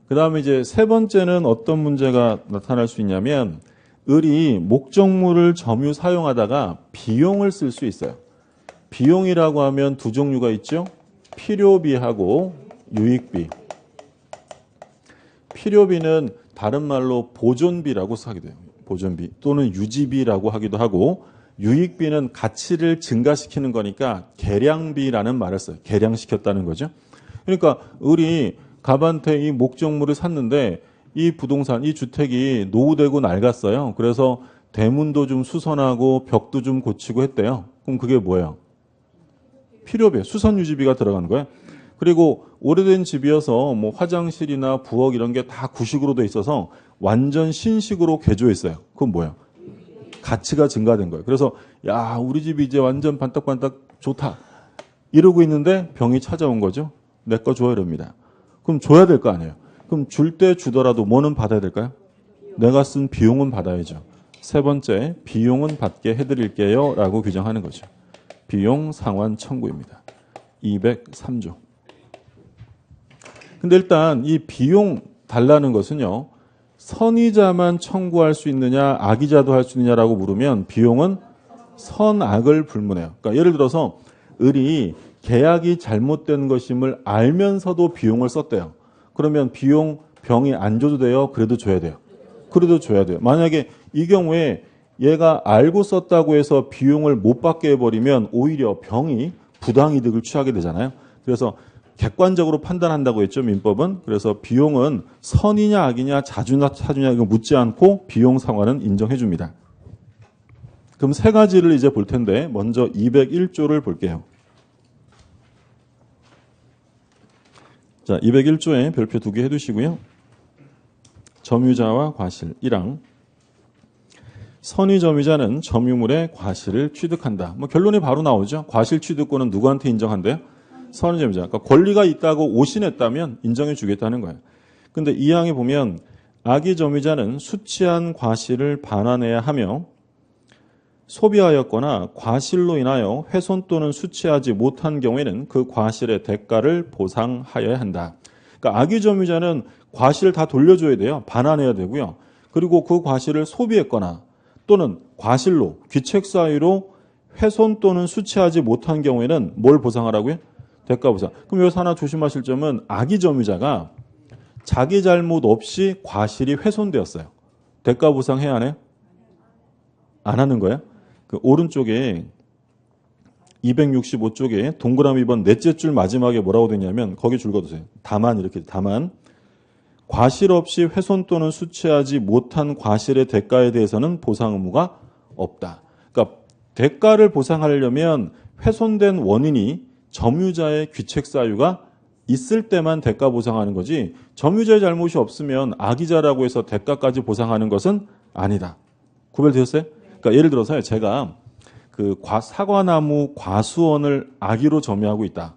그 다음에 이제 세 번째는 어떤 문제가 나타날 수 있냐면 을이 목적물을 점유 사용하다가 비용을 쓸 수 있어요. 비용이라고 하면 두 종류가 있죠. 필요비하고 유익비. 필요비는 다른 말로 보존비라고 하게 돼요. 보존비 또는 유지비라고 하기도 하고 유익비는 가치를 증가시키는 거니까 계량비라는 말을 써요. 계량시켰다는 거죠. 그러니까 을이 갑한테 이 목적물을 샀는데 이 부동산, 이 주택이 노후되고 낡았어요. 그래서 대문도 좀 수선하고 벽도 좀 고치고 했대요. 그럼 그게 뭐예요? 필요비, 수선유지비가 들어가는 거예요. 그리고 오래된 집이어서 뭐 화장실이나 부엌 이런 게 다 구식으로 돼 있어서 완전 신식으로 개조했어요. 그건 뭐예요? 가치가 증가된 거예요. 그래서 야 우리 집이 이제 완전 반딱반딱 좋다 이러고 있는데 병이 찾아온 거죠. 내 거 줘 이럽니다. 그럼 줘야 될 거 아니에요. 그럼 줄 때 주더라도 뭐는 받아야 될까요? 내가 쓴 비용은 받아야죠. 세 번째, 비용은 받게 해드릴게요 라고 규정하는 거죠. 비용 상환 청구입니다. 203조. 근데 일단 이 비용 달라는 것은요. 선의자만 청구할 수 있느냐 악의자도 할 수 있느냐라고 물으면 비용은 선악을 불문해요. 그러니까 예를 들어서 을이 계약이 잘못된 것임을 알면서도 비용을 썼대요. 그러면 비용 병이 안 줘도 돼요? 그래도 줘야 돼요. 그래도 줘야 돼요. 만약에 이 경우에 얘가 알고 썼다고 해서 비용을 못 받게 해버리면 오히려 병이 부당이득을 취하게 되잖아요. 그래서 객관적으로 판단한다고 했죠, 민법은. 그래서 비용은 선이냐 악이냐 자주냐 타주냐 이거 묻지 않고 비용 상환은 인정해 줍니다. 그럼 세 가지를 이제 볼 텐데 먼저 201조를 볼게요. 자, 201조에 별표 2개 해두시고요. 점유자와 과실 1항. 선의 점유자는 점유물의 과실을 취득한다. 뭐 결론이 바로 나오죠. 과실 취득권은 누구한테 인정한대요? 선의 점유자. 그러니까 권리가 있다고 오신했다면 인정해 주겠다는 거예요. 근데 이 항에 보면 악의 점유자는 수치한 과실을 반환해야 하며 소비하였거나 과실로 인하여 훼손 또는 수치하지 못한 경우에는 그 과실의 대가를 보상하여야 한다. 그러니까 악의 점유자는 과실을 다 돌려줘야 돼요. 반환해야 되고요. 그리고 그 과실을 소비했거나 또는 과실로 귀책 사유로 훼손 또는 수치하지 못한 경우에는 뭘 보상하라고요? 대가 보상. 그럼 여기서 하나 조심하실 점은 악의 점유자가 자기 잘못 없이 과실이 훼손되었어요. 대가 보상해야 하나요? 안 하는 거예요? 그 오른쪽에 265쪽에 동그라미 번 넷째 줄 마지막에 뭐라고 되냐면 거기 줄 그어두세요. 다만 이렇게 다만 과실 없이 훼손 또는 수치하지 못한 과실의 대가에 대해서는 보상 의무가 없다. 그러니까 대가를 보상하려면 훼손된 원인이 점유자의 귀책 사유가 있을 때만 대가 보상하는 거지 점유자의 잘못이 없으면 악의자라고 해서 대가까지 보상하는 것은 아니다. 구별되셨어요? 그러니까 예를 들어서 제가 그 사과나무 과수원을 악의로 점유하고 있다.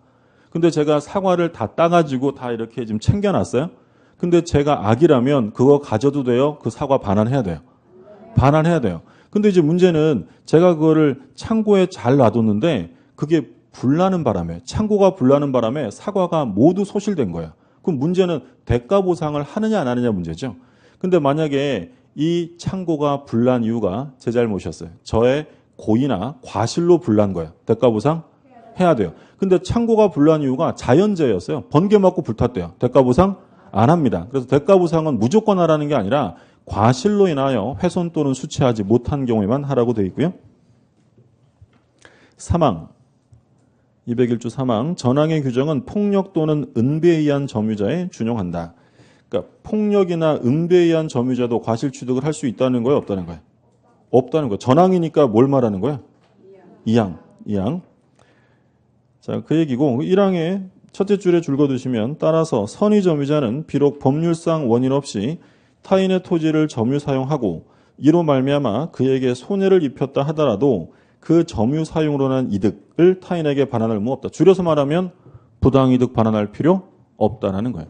근데 제가 사과를 다 따가지고 다 이렇게 지금 챙겨놨어요. 근데 제가 악이라면 그거 가져도 돼요? 그 사과 반환해야 돼요. 반환해야 돼요. 근데 이제 문제는 제가 그거를 창고에 잘 놔뒀는데 그게 불나는 바람에 창고가 불나는 바람에 사과가 모두 소실된 거예요. 그럼 문제는 대가 보상을 하느냐 안 하느냐 문제죠. 근데 만약에 이 창고가 불난 이유가 제 잘못이었어요. 저의 고의나 과실로 불난 거예요. 대가 보상 해야 돼요. 근데 창고가 불난 이유가 자연재해였어요. 번개 맞고 불탔대요. 대가 보상 안 합니다. 그래서 대가 보상은 무조건 하라는 게 아니라 과실로 인하여 훼손 또는 수치하지 못한 경우에만 하라고 되어 있고요. 사망 201조 사망 전항의 규정은 폭력 또는 은배에 의한 점유자에 준용한다. 그러니까 폭력이나 은배에 의한 점유자도 과실 취득을 할 수 있다는 거예요? 없다는 거예요? 없다는 거예요. 전항이니까 뭘 말하는 거예요? 2항. 자, 그 얘기고 1항의 첫째 줄에 줄거두시면 따라서 선의 점유자는 비록 법률상 원인 없이 타인의 토지를 점유 사용하고 이로 말미암아 그에게 손해를 입혔다 하더라도 그 점유 사용으로 난 이득을 타인에게 반환할 의무 없다. 줄여서 말하면 부당이득 반환할 필요 없다라는 거예요.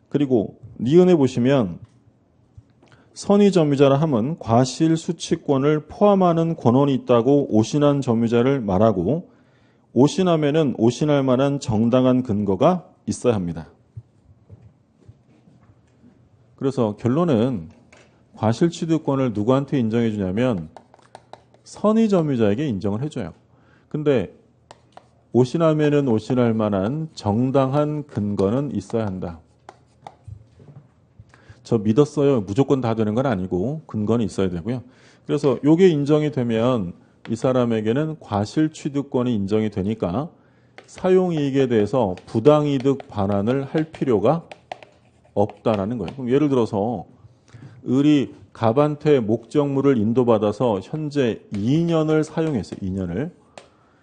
그리고 니은에 보시면 선의 점유자라 함은 과실 수취권을 포함하는 권한이 있다고 오신한 점유자를 말하고 오신하면은 오신할 만한 정당한 근거가 있어야 합니다. 그래서 결론은 과실 취득권을 누구한테 인정해 주냐면 선의 점유자에게 인정을 해줘요. 근데 오신하면은 오신할 만한 정당한 근거는 있어야 한다. 저 믿었어요. 무조건 다 되는 건 아니고 근거는 있어야 되고요. 그래서 이게 인정이 되면 이 사람에게는 과실 취득권이 인정이 되니까 사용이익에 대해서 부당이득 반환을 할 필요가 없다라는 거예요. 그럼 예를 들어서 을이 갑한테 목적물을 인도받아서 현재 2년을 사용했어요. 2년을.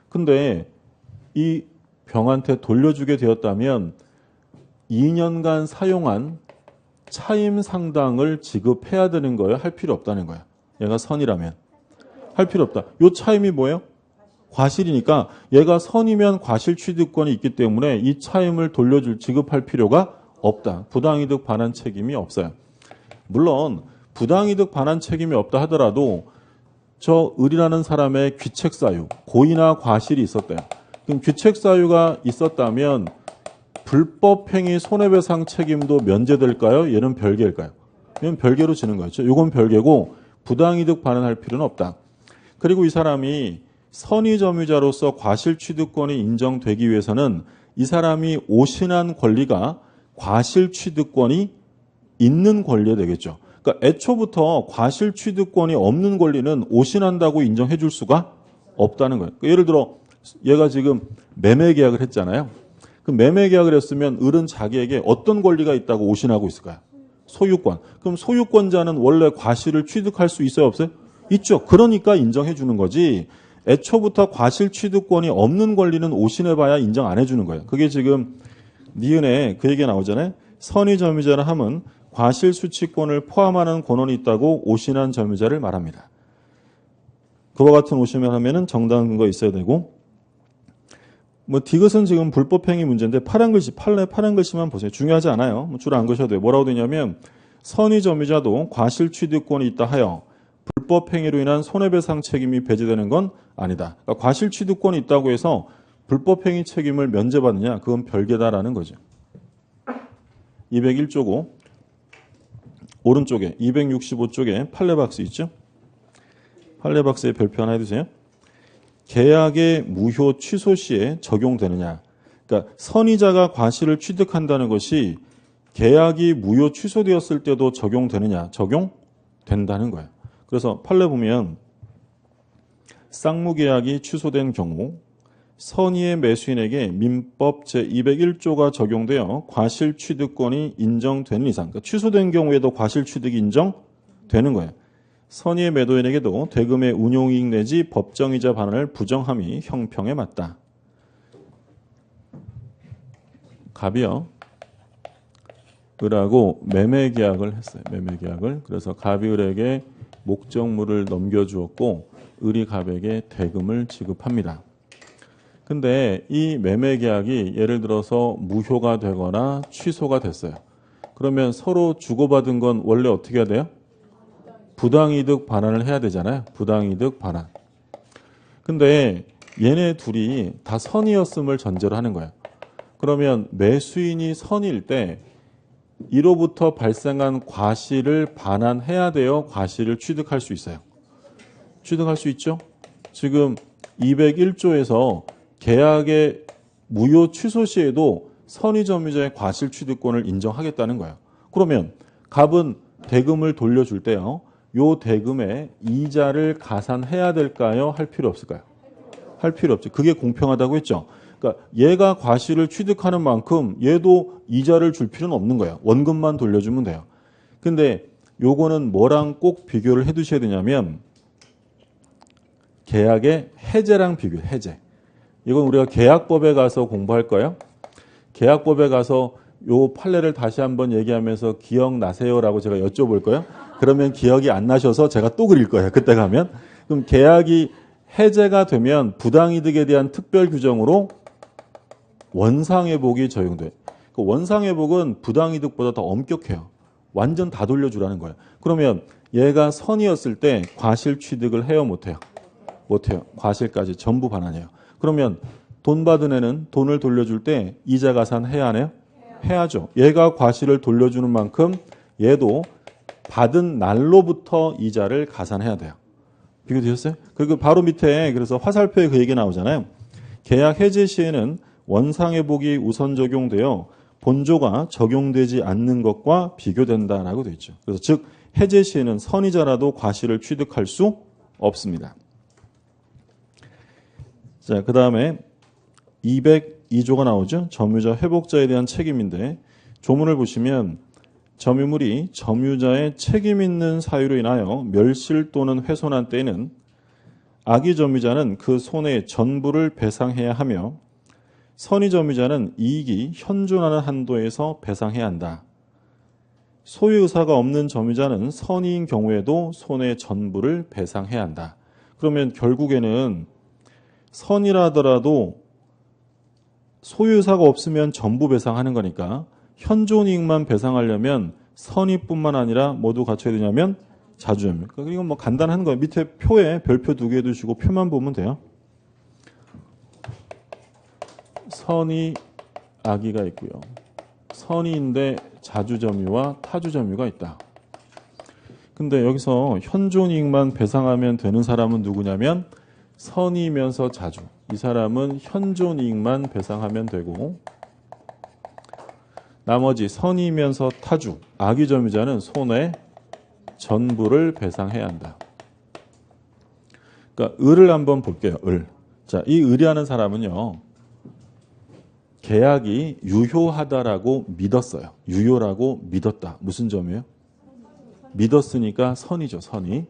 근데 이 병한테 돌려주게 되었다면 2년간 사용한 차임 상당을 지급해야 되는 거예요? 할 필요 없다는 거예요. 얘가 선이라면. 할 필요 없다. 요 차임이 뭐예요? 과실이니까 얘가 선이면 과실 취득권이 있기 때문에 이 차임을 지급할 필요가 없다. 부당이득 반환 책임이 없어요. 물론 부당이득 반환 책임이 없다 하더라도 저 을이라는 사람의 귀책 사유, 고의나 과실이 있었대요. 그럼 귀책 사유가 있었다면 불법행위 손해배상 책임도 면제될까요? 얘는 별개일까요? 얘는 별개로 지는 거죠. 이건 별개고 부당이득 반환할 필요는 없다. 그리고 이 사람이 선의 점유자로서 과실 취득권이 인정되기 위해서는 이 사람이 오신한 권리가 과실 취득권이 있는 권리가 되겠죠. 그러니까 애초부터 과실 취득권이 없는 권리는 오신한다고 인정해 줄 수가 없다는 거예요. 그러니까 예를 들어 얘가 지금 매매 계약을 했잖아요. 그 매매 계약을 했으면 을은 자기에게 어떤 권리가 있다고 오신하고 있을까요? 소유권. 그럼 소유권자는 원래 과실을 취득할 수 있어요, 없어요? 있죠. 그러니까 인정해 주는 거지. 애초부터 과실 취득권이 없는 권리는 오신해봐야 인정 안 해주는 거예요. 그게 지금 니은에 그 얘기가 나오잖아요. 선의 점유자라 함은 과실수취권을 포함하는 권한이 있다고 오신한 점유자를 말합니다. 그와 같은 오신을 하면은 정당한 근거 있어야 되고, 뭐 디귿은 지금 불법행위 문제인데 파란 글씨, 파란 글씨만 보세요. 중요하지 않아요. 줄 안 그셔도 돼요. 뭐라고 되냐면 선의 점유자도 과실취득권이 있다 하여 불법행위로 인한 손해배상 책임이 배제되는 건 아니다. 그러니까 과실취득권이 있다고 해서 불법행위 책임을 면제받느냐? 그건 별개다라는 거죠. 201조고 오른쪽에 265쪽에 판례박스 있죠? 판례박스에 별표 하나 해두세요. 계약의 무효 취소 시에 적용되느냐. 그러니까 선의자가 과실을 취득한다는 것이 계약이 무효 취소되었을 때도 적용되느냐. 적용된다는 거예요. 그래서 판례 보면 쌍무계약이 취소된 경우 선의의 매수인에게 민법 제201조가 적용되어 과실 취득권이 인정되는 이상, 그러니까 취소된 경우에도 과실 취득이 인정되는 거예요. 선의의 매도인에게도 대금의 운용이익 내지 법정이자 반환을 부정함이 형평에 맞다. 갑이요. 을하고 매매계약을 했어요. 매매계약을. 그래서 갑이 을에게 목적물을 넘겨주었고 을이 갑에게 대금을 지급합니다. 근데 이 매매계약이 예를 들어서 무효가 되거나 취소가 됐어요. 그러면 서로 주고받은 건 원래 어떻게 해야 돼요? 부당이득 반환을 해야 되잖아요. 부당이득 반환. 근데 얘네 둘이 다 선이었음을 전제로 하는 거예요. 그러면 매수인이 선일 때 이로부터 발생한 과실을 반환해야 돼요? 과실을 취득할 수 있어요? 취득할 수 있죠? 지금 201조에서 계약의 무효 취소 시에도 선의 점유자의 과실 취득권을 인정하겠다는 거예요. 그러면 갑은 대금을 돌려줄 때요. 요 대금에 이자를 가산해야 될까요? 할 필요 없을까요? 할 필요 없죠. 그게 공평하다고 했죠. 그러니까 얘가 과실을 취득하는 만큼 얘도 이자를 줄 필요는 없는 거예요. 원금만 돌려주면 돼요. 근데 요거는 뭐랑 꼭 비교를 해 두셔야 되냐면 계약의 해제랑 비교, 해제. 이건 우리가 계약법에 가서 공부할 거예요. 계약법에 가서 요 판례를 다시 한번 얘기하면서 기억나세요라고 제가 여쭤볼 거예요. 그러면 기억이 안 나셔서 제가 또 그릴 거예요. 그때 가면. 그럼 계약이 해제가 되면 부당이득에 대한 특별 규정으로 원상회복이 적용돼요. 그 원상회복은 부당이득보다 더 엄격해요. 완전 다 돌려주라는 거예요. 그러면 얘가 선이었을 때 과실 취득을 해요, 못해요? 못해요. 과실까지 전부 반환해요. 그러면 돈 받은 애는 돈을 돌려줄 때 이자 가산 해야 하나요? 해야죠. 얘가 과실을 돌려주는 만큼 얘도 받은 날로부터 이자를 가산해야 돼요. 비교되셨어요? 그리고 바로 밑에 그래서 화살표에 그 얘기 나오잖아요. 계약 해제 시에는 원상회복이 우선 적용되어 본조가 적용되지 않는 것과 비교된다라고 되어 있죠. 그래서 즉 해제 시에는 선의자라도 과실을 취득할 수 없습니다. 자, 그 다음에 202조가 나오죠. 점유자 회복자에 대한 책임인데 조문을 보시면 점유물이 점유자의 책임 있는 사유로 인하여 멸실 또는 훼손한 때에는 악의 점유자는 그 손해의 전부를 배상해야 하며 선의 점유자는 이익이 현존하는 한도에서 배상해야 한다. 소유 의사가 없는 점유자는 선의인 경우에도 손해의 전부를 배상해야 한다. 그러면 결국에는 선이라 하더라도 소유 의사가 없으면 전부 배상하는 거니까 현존 이익만 배상하려면 선의뿐만 아니라 모두 갖춰야 되냐면 자주점유. 그러니까 이건 뭐 간단한 거예요. 밑에 표에 별표 2개 두시고 표만 보면 돼요. 선의, 악의가 있고요. 선의인데 자주점유와 타주점유가 있다. 근데 여기서 현존 이익만 배상하면 되는 사람은 누구냐면 선의면서 자주. 이 사람은 현존 이익만 배상하면 되고 나머지 선의면서 타주, 악의 점유자는 손해 전부를 배상해야 한다. 그러니까 을을 한번 볼게요. 을. 자, 이 을이라는 사람은요. 계약이 유효하다라고 믿었어요. 유효라고 믿었다. 무슨 점이에요? 믿었으니까 선이죠. 선의.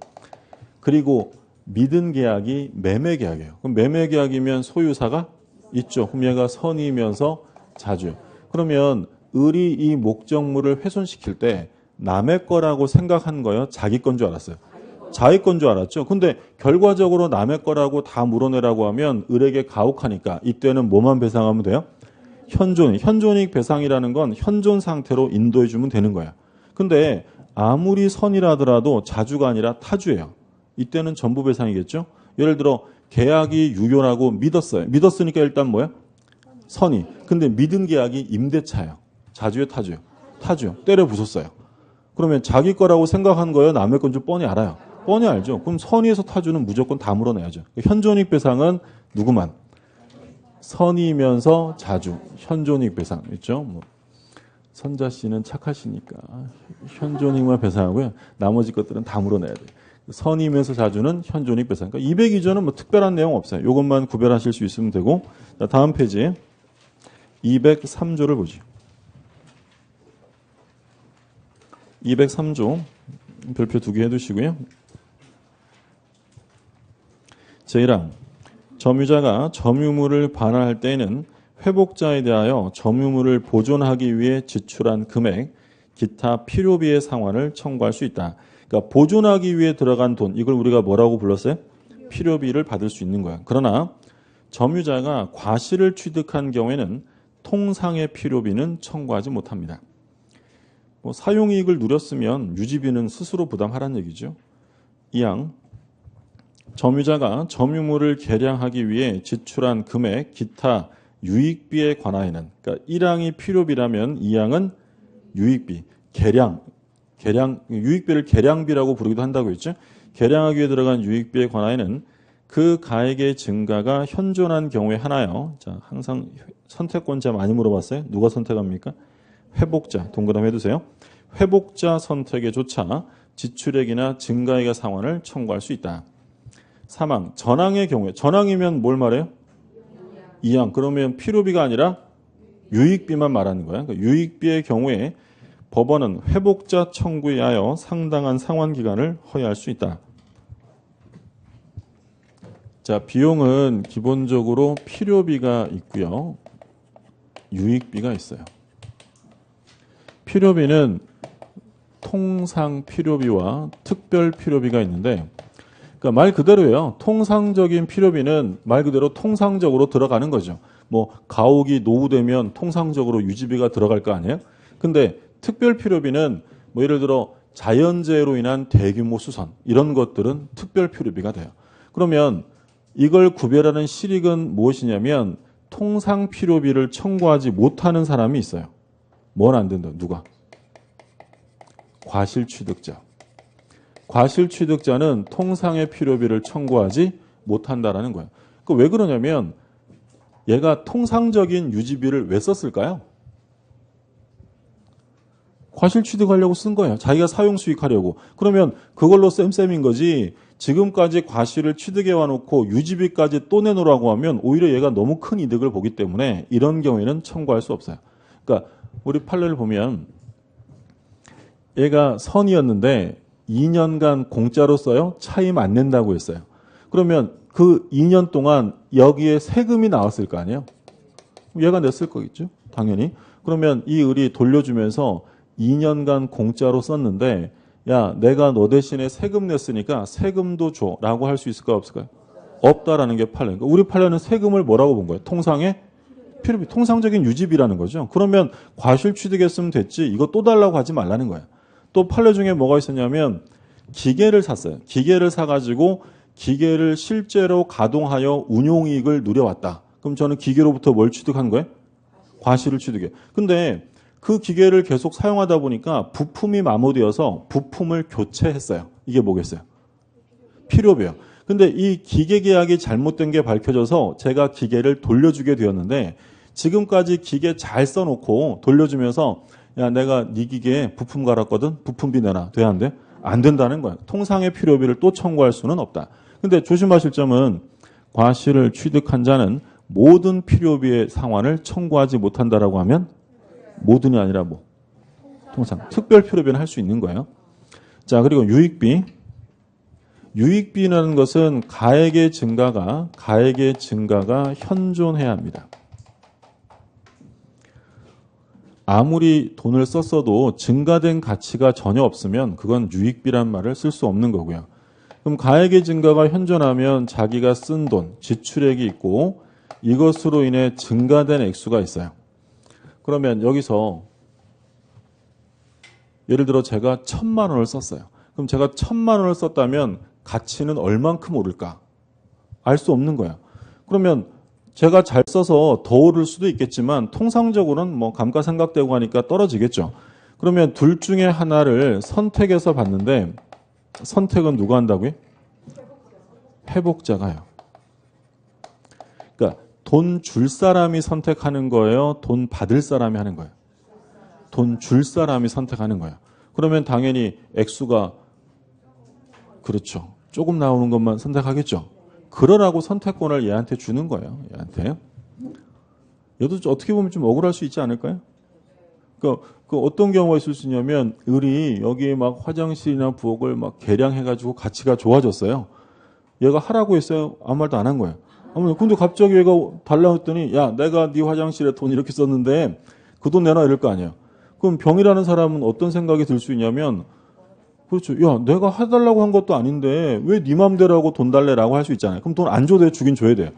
그리고 믿은 계약이 매매 계약이에요. 그럼 매매 계약이면 소유사가 있죠. 그럼 얘가 선이면서 자주. 그러면 을이 이 목적물을 훼손시킬 때 남의 거라고 생각한 거예요? 자기 건 줄 알았어요? 자기 건 줄 알았죠. 근데 결과적으로 남의 거라고 다 물어내라고 하면 을에게 가혹하니까 이때는 뭐만 배상하면 돼요? 현존이익. 현존이익 배상이라는 건 현존 상태로 인도해 주면 되는 거야. 근데 아무리 선이라 하더라도 자주가 아니라 타주예요. 이때는 전부 배상이겠죠. 예를 들어 계약이 유효라고 믿었어요. 믿었으니까 일단 뭐야? 선이. 근데 믿은 계약이 임대차예요. 자주요, 타주요? 타주요. 때려 부쉈어요. 그러면 자기 거라고 생각한 거예요? 남의 건 줄 뻔히 알아요. 뻔히 알죠. 그럼 선의에서 타주는 무조건 다 물어내야죠. 현존이익 배상은 누구만? 선이면서 자주. 현존이익 배상 있죠. 뭐 선자 씨는 착하시니까 현존이익만 배상하고요. 나머지 것들은 다 물어내야 돼요. 선이면서 자주는 현존이익 배상. 그러니까 202조는 뭐 특별한 내용 없어요. 이것만 구별하실 수 있으면 되고. 다음 페이지 203조를 보죠. 203조 별표 2개 해두시고요. 제1항 점유자가 점유물을 반환할 때에는 회복자에 대하여 점유물을 보존하기 위해 지출한 금액, 기타 필요비의 상환을 청구할 수 있다. 그러니까 보존하기 위해 들어간 돈, 이걸 우리가 뭐라고 불렀어요? 필요비를 받을 수 있는 거야. 그러나 점유자가 과실을 취득한 경우에는 통상의 필요비는 청구하지 못합니다. 뭐 사용이익을 누렸으면 유지비는 스스로 부담하라는 얘기죠. 2항 점유자가 점유물을 개량하기 위해 지출한 금액, 기타 유익비에 관하여는, 그러니까 1항이 필요비라면 2항은 유익비, 유익비를 개량비라고 부르기도 한다고 했죠. 개량하기 위해 들어간 유익비에 관하여는 그 가액의 증가가 현존한 경우에 하나요. 자, 항상 선택권자 많이 물어봤어요. 누가 선택합니까? 회복자, 동그라미 해두세요. 회복자 선택에 조차 지출액이나 증가액의 상환을 청구할 수 있다. 3항, 전항의 경우에, 전항이면 뭘 말해요? 2항, 그러면 필요비가 아니라 유익비만 말하는 거야. 그러니까 유익비의 경우에 법원은 회복자 청구에 하여 상당한 상환 기간을 허용할 수 있다. 자, 비용은 기본적으로 필요비가 있고요. 유익비가 있어요. 필요비는 통상 필요비와 특별 필요비가 있는데, 그러니까 말 그대로예요. 통상적인 필요비는 말 그대로 통상적으로 들어가는 거죠. 뭐 가옥이 노후되면 통상적으로 유지비가 들어갈 거 아니에요? 근데 특별 필요비는 뭐 예를 들어 자연재해로 인한 대규모 수선 이런 것들은 특별 필요비가 돼요. 그러면 이걸 구별하는 실익은 무엇이냐면 통상 필요비를 청구하지 못하는 사람이 있어요. 뭘 안 된다? 누가? 과실취득자. 과실취득자는 통상의 필요비를 청구하지 못한다라는 거예요. 왜 그러냐면 얘가 통상적인 유지비를 왜 썼을까요? 과실취득하려고 쓴 거예요. 자기가 사용수익하려고. 그러면 그걸로 쌤쌤인 거지. 지금까지 과실을 취득해 와놓고 유지비까지 또 내놓으라고 하면 오히려 얘가 너무 큰 이득을 보기 때문에 이런 경우에는 청구할 수 없어요. 그러니까 우리 판례를 보면 얘가 선이었는데 2년간 공짜로 써요? 차임 안 낸다고 했어요. 그러면 그 2년 동안 여기에 세금이 나왔을 거 아니에요? 얘가 냈을 거겠죠? 당연히. 그러면 이 을이 돌려주면서 2년간 공짜로 썼는데 야, 내가 너 대신에 세금 냈으니까 세금도 줘 라고 할 수 있을까요? 없을까요? 없다라는 게 판례. 그러니까 우리 판례는 세금을 뭐라고 본 거예요? 통상의 필요비, 통상적인 유지비라는 거죠. 그러면 과실 취득했으면 됐지 이거 또 달라고 하지 말라는 거예요. 또 판례 중에 뭐가 있었냐면 기계를 샀어요. 기계를 사가지고 기계를 실제로 가동하여 운용이익을 누려왔다. 그럼 저는 기계로부터 뭘 취득한 거예요? 과실을 취득해. 근데 그 기계를 계속 사용하다 보니까 부품이 마모되어서 부품을 교체했어요. 이게 뭐겠어요? 필요비예요. 근데 이 기계 계약이 잘못된 게 밝혀져서 제가 기계를 돌려주게 되었는데 지금까지 기계 잘 써놓고 돌려주면서 야, 내가 네 기계에 부품 갈았거든? 부품비 내놔. 돼, 안 돼? 안 된다는 거야. 통상의 필요비를 또 청구할 수는 없다. 근데 조심하실 점은 과실을 취득한 자는 모든 필요비의 상환을 청구하지 못한다라고 하면 모든이 아니라 뭐? 통상. 특별 필요비는 할 수 있는 거예요. 자, 그리고 유익비. 유익비라는 것은 가액의 증가가 현존해야 합니다. 아무리 돈을 썼어도 증가된 가치가 전혀 없으면 그건 유익비란 말을 쓸 수 없는 거고요. 그럼 가액의 증가가 현존하면 자기가 쓴 돈, 지출액이 있고 이것으로 인해 증가된 액수가 있어요. 그러면 여기서 예를 들어 제가 1,000만 원을 썼어요. 그럼 제가 1,000만 원을 썼다면 가치는 얼만큼 오를까? 알 수 없는 거예요. 그러면 제가 잘 써서 더 오를 수도 있겠지만 통상적으로는 뭐 감가상각되고 하니까 떨어지겠죠. 그러면 둘 중에 하나를 선택해서 봤는데 선택은 누가 한다고요? 회복자가요. 그러니까 돈 줄 사람이 선택하는 거예요? 돈 받을 사람이 하는 거예요? 돈 줄 사람이 선택하는 거예요. 그러면 당연히 액수가 그렇죠. 조금 나오는 것만 선택하겠죠. 그러라고 선택권을 얘한테 주는 거예요. 얘한테. 얘도 어떻게 보면 좀 억울할 수 있지 않을까요? 그 어떤 경우가 있을 수 있냐면 을이 여기에 막 화장실이나 부엌을 막 개량해가지고 가치가 좋아졌어요. 얘가 하라고 했어요. 아무 말도 안 한 거예요. 근데 갑자기 얘가 달라고 했더니 야 내가 네 화장실에 돈 이렇게 썼는데 그 돈 내놔 이럴 거 아니에요. 그럼 병이라는 사람은 어떤 생각이 들 수 있냐면 그렇죠. 야 내가 해달라고 한 것도 아닌데 왜 네 맘대로 하고 돈 달래라고 할 수 있잖아요. 그럼 돈 안 줘도 돼요? 주긴 줘야 돼요?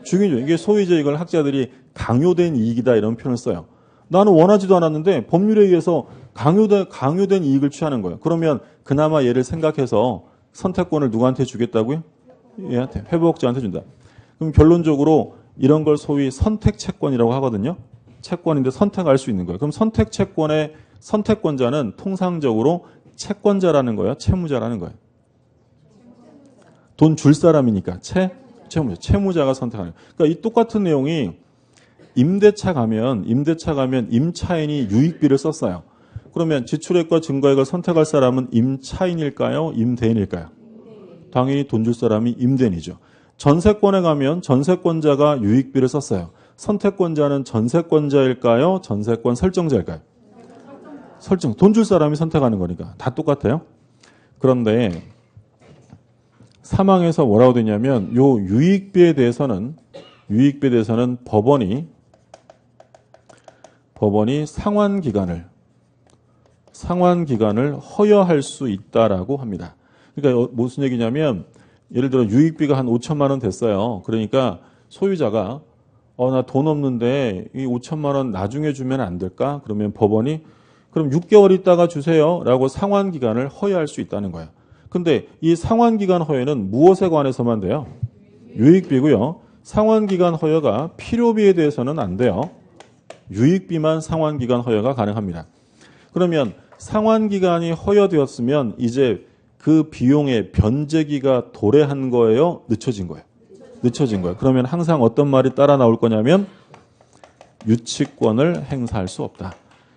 주긴 줘요. 이게 소위 이제 이걸 학자들이 강요된 이익이다 이런 표현을 써요. 나는 원하지도 않았는데 법률에 의해서 강요된 이익을 취하는 거예요. 그러면 그나마 얘를 생각해서 선택권을 누구한테 주겠다고요? 얘한테, 회복자한테 준다. 그럼 결론적으로 이런 걸 소위 선택 채권이라고 하거든요. 채권인데 선택할 수 있는 거예요. 그럼 선택 채권의 선택권자는 통상적으로 채권자라는 거예요? 채무자라는 거예요? 돈 줄 사람이니까 채무자가 선택하는 거예요. 그러니까 이 똑같은 내용이 임대차 가면 임차인이 유익비를 썼어요. 그러면 지출액과 증가액을 선택할 사람은 임차인일까요? 임대인일까요? 당연히 돈 줄 사람이 임대인이죠. 전세권에 가면 전세권자가 유익비를 썼어요. 선택권자는 전세권자일까요? 전세권 설정자일까요? 돈 줄 사람이 선택하는 거니까 다 똑같아요. 그런데 사망에서 뭐라고 되냐면 요 유익비에 대해서는 법원이 상환 기간을 허여할 수 있다라고 합니다. 그러니까 무슨 얘기냐면 예를 들어 유익비가 한 5천만 원 됐어요. 그러니까 소유자가 나 돈 없는데 이 5천만 원 나중에 주면 안 될까? 그러면 법원이 그럼 6개월 있다가 주세요라고 상환 기간을 허여할 수 있다는 거예요. 근데 이 상환 기간 허여는 무엇에 관해서만 돼요? 유익비고요. 상환 기간 허여가 필요비에 대해서는 안 돼요. 유익비만 상환 기간 허여가 가능합니다. 그러면 상환 기간이 허여되었으면 이제 그 비용의 변제기가 도래한 거예요? 늦춰진 거예요? 늦춰진 거예요. 그러면 항상 어떤 말이 따라 나올 거냐면 유치권을 행사할 수 없다.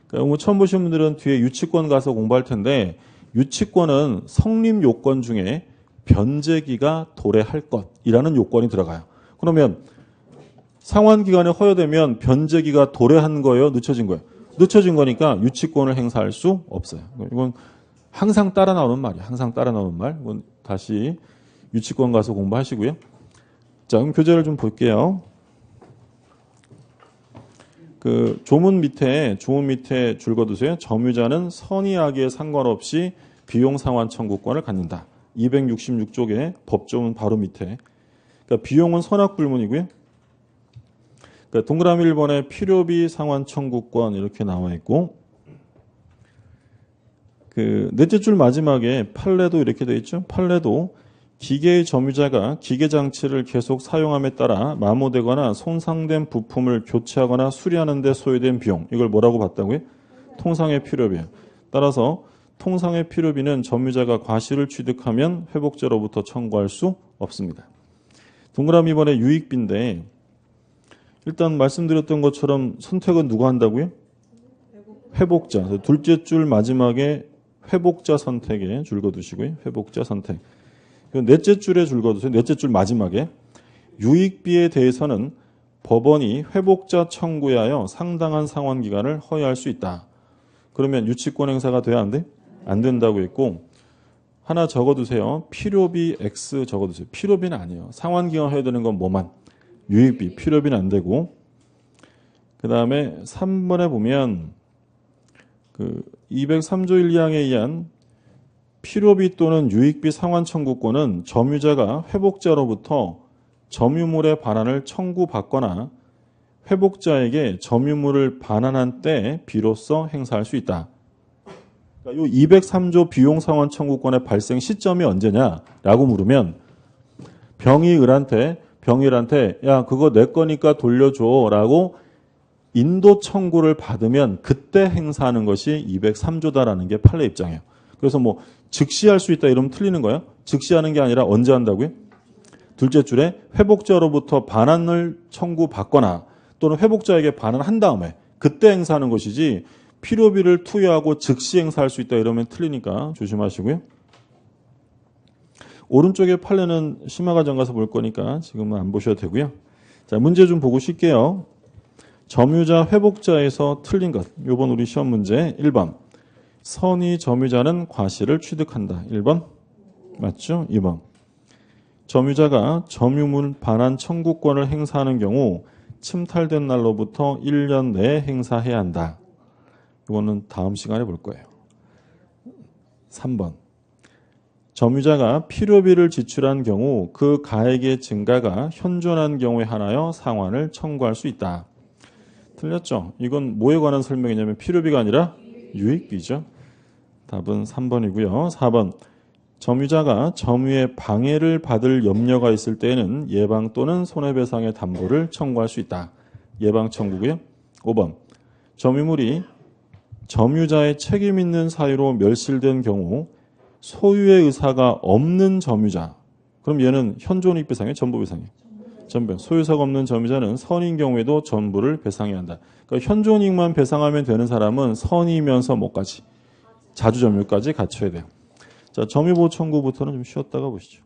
그러니까 처음 보신 분들은 뒤에 유치권 가서 공부할 텐데 유치권은 성립 요건 중에 변제기가 도래할 것이라는 요건이 들어가요. 그러면 상환 기간에 허여되면 변제기가 도래한 거예요? 늦춰진 거예요? 늦춰진 거니까 유치권을 행사할 수 없어요. 이건 항상 따라 나오는 말이에요. 항상 따라 나오는 말. 이건 다시 유치권 가서 공부하시고요. 자, 그럼 교재를 좀 볼게요. 그 조문 밑에 줄 거두세요. 점유자는 선의 악의에 상관없이 비용 상환 청구권을 갖는다. 266쪽에 법조문 바로 밑에. 그러니까 비용은 선악 불문이고요. 그러니까 동그라미 1번에 필요비 상환 청구권 이렇게 나와 있고 그 넷째 줄 마지막에 판례도 이렇게 되어 있죠. 판례도 기계의 점유자가 기계 장치를 계속 사용함에 따라 마모되거나 손상된 부품을 교체하거나 수리하는 데 소요된 비용. 이걸 뭐라고 봤다고요? 통상의 필요비예요. 따라서 통상의 필요비는 점유자가 과실을 취득하면 회복자로부터 청구할 수 없습니다. 동그라미 2번에 유익비인데 일단 말씀드렸던 것처럼 선택은 누가 한다고요? 회복자. 둘째 줄 마지막에 회복자 선택에 줄 거두시고요. 회복자 선택. 넷째 줄에 줄 거두세요. 넷째 줄 마지막에 유익비에 대해서는 법원이 회복자 청구에 하여 상당한 상환 기간을 허여할 수 있다. 그러면 유치권 행사가 돼야 안 돼? 안 된다고 했고 하나 적어두세요. 필요비 X 적어두세요. 필요비는 아니에요. 상환 기간 허여되는 건 뭐만? 유익비. 필요비는 안 되고 그 다음에 3번에 보면 203조 1항에 의한 필요비 또는 유익비 상환 청구권은 점유자가 회복자로부터 점유물의 반환을 청구받거나 회복자에게 점유물을 반환한 때에 비로소 행사할 수 있다. 그러니까 이 203조 비용 상환 청구권의 발생 시점이 언제냐라고 물으면 병의을한테 야 그거 내 거니까 돌려줘라고 인도 청구를 받으면 그때 행사하는 것이 203조다라는 게 판례 입장이에요. 그래서 뭐 즉시 할 수 있다 이러면 틀리는 거예요. 즉시 하는 게 아니라 언제 한다고요? 둘째 줄에 회복자로부터 반환을 청구받거나 또는 회복자에게 반환한 다음에 그때 행사하는 것이지 필요비를 투여하고 즉시 행사할 수 있다 이러면 틀리니까 조심하시고요. 오른쪽에 판례는 심화과정 가서 볼 거니까 지금은 안 보셔도 되고요. 자, 문제 좀 보고 쉴게요. 점유자 회복자에서 틀린 것. 요번 우리 시험 문제 1번. 선의 점유자는 과실을 취득한다. 1번. 맞죠? 2번. 점유자가 점유물 반환 청구권을 행사하는 경우 침탈된 날로부터 1년 내에 행사해야 한다. 이거는 다음 시간에 볼 거예요. 3번. 점유자가 필요비를 지출한 경우 그 가액의 증가가 현존한 경우에 한하여 상환을 청구할 수 있다. 틀렸죠? 이건 뭐에 관한 설명이냐면 필요비가 아니라 유익비죠. 답은 3번이고요. 4번. 점유자가 점유의 방해를 받을 염려가 있을 때에는 예방 또는 손해배상의 담보를 청구할 수 있다. 예방 청구고요. 5번. 점유물이 점유자의 책임 있는 사유로 멸실된 경우 소유의 의사가 없는 점유자. 그럼 얘는 현존이익 배상이에요? 전부 배상이에요? 전부. 소유사가 없는 점유자는 선인 경우에도 전부를 배상해야 한다. 그러니까 현존이익만 배상하면 되는 사람은 선이면서 뭐까지? 자주점유까지 갖춰야 돼요. 자, 점유보호 청구부터는 좀 쉬었다가 보시죠.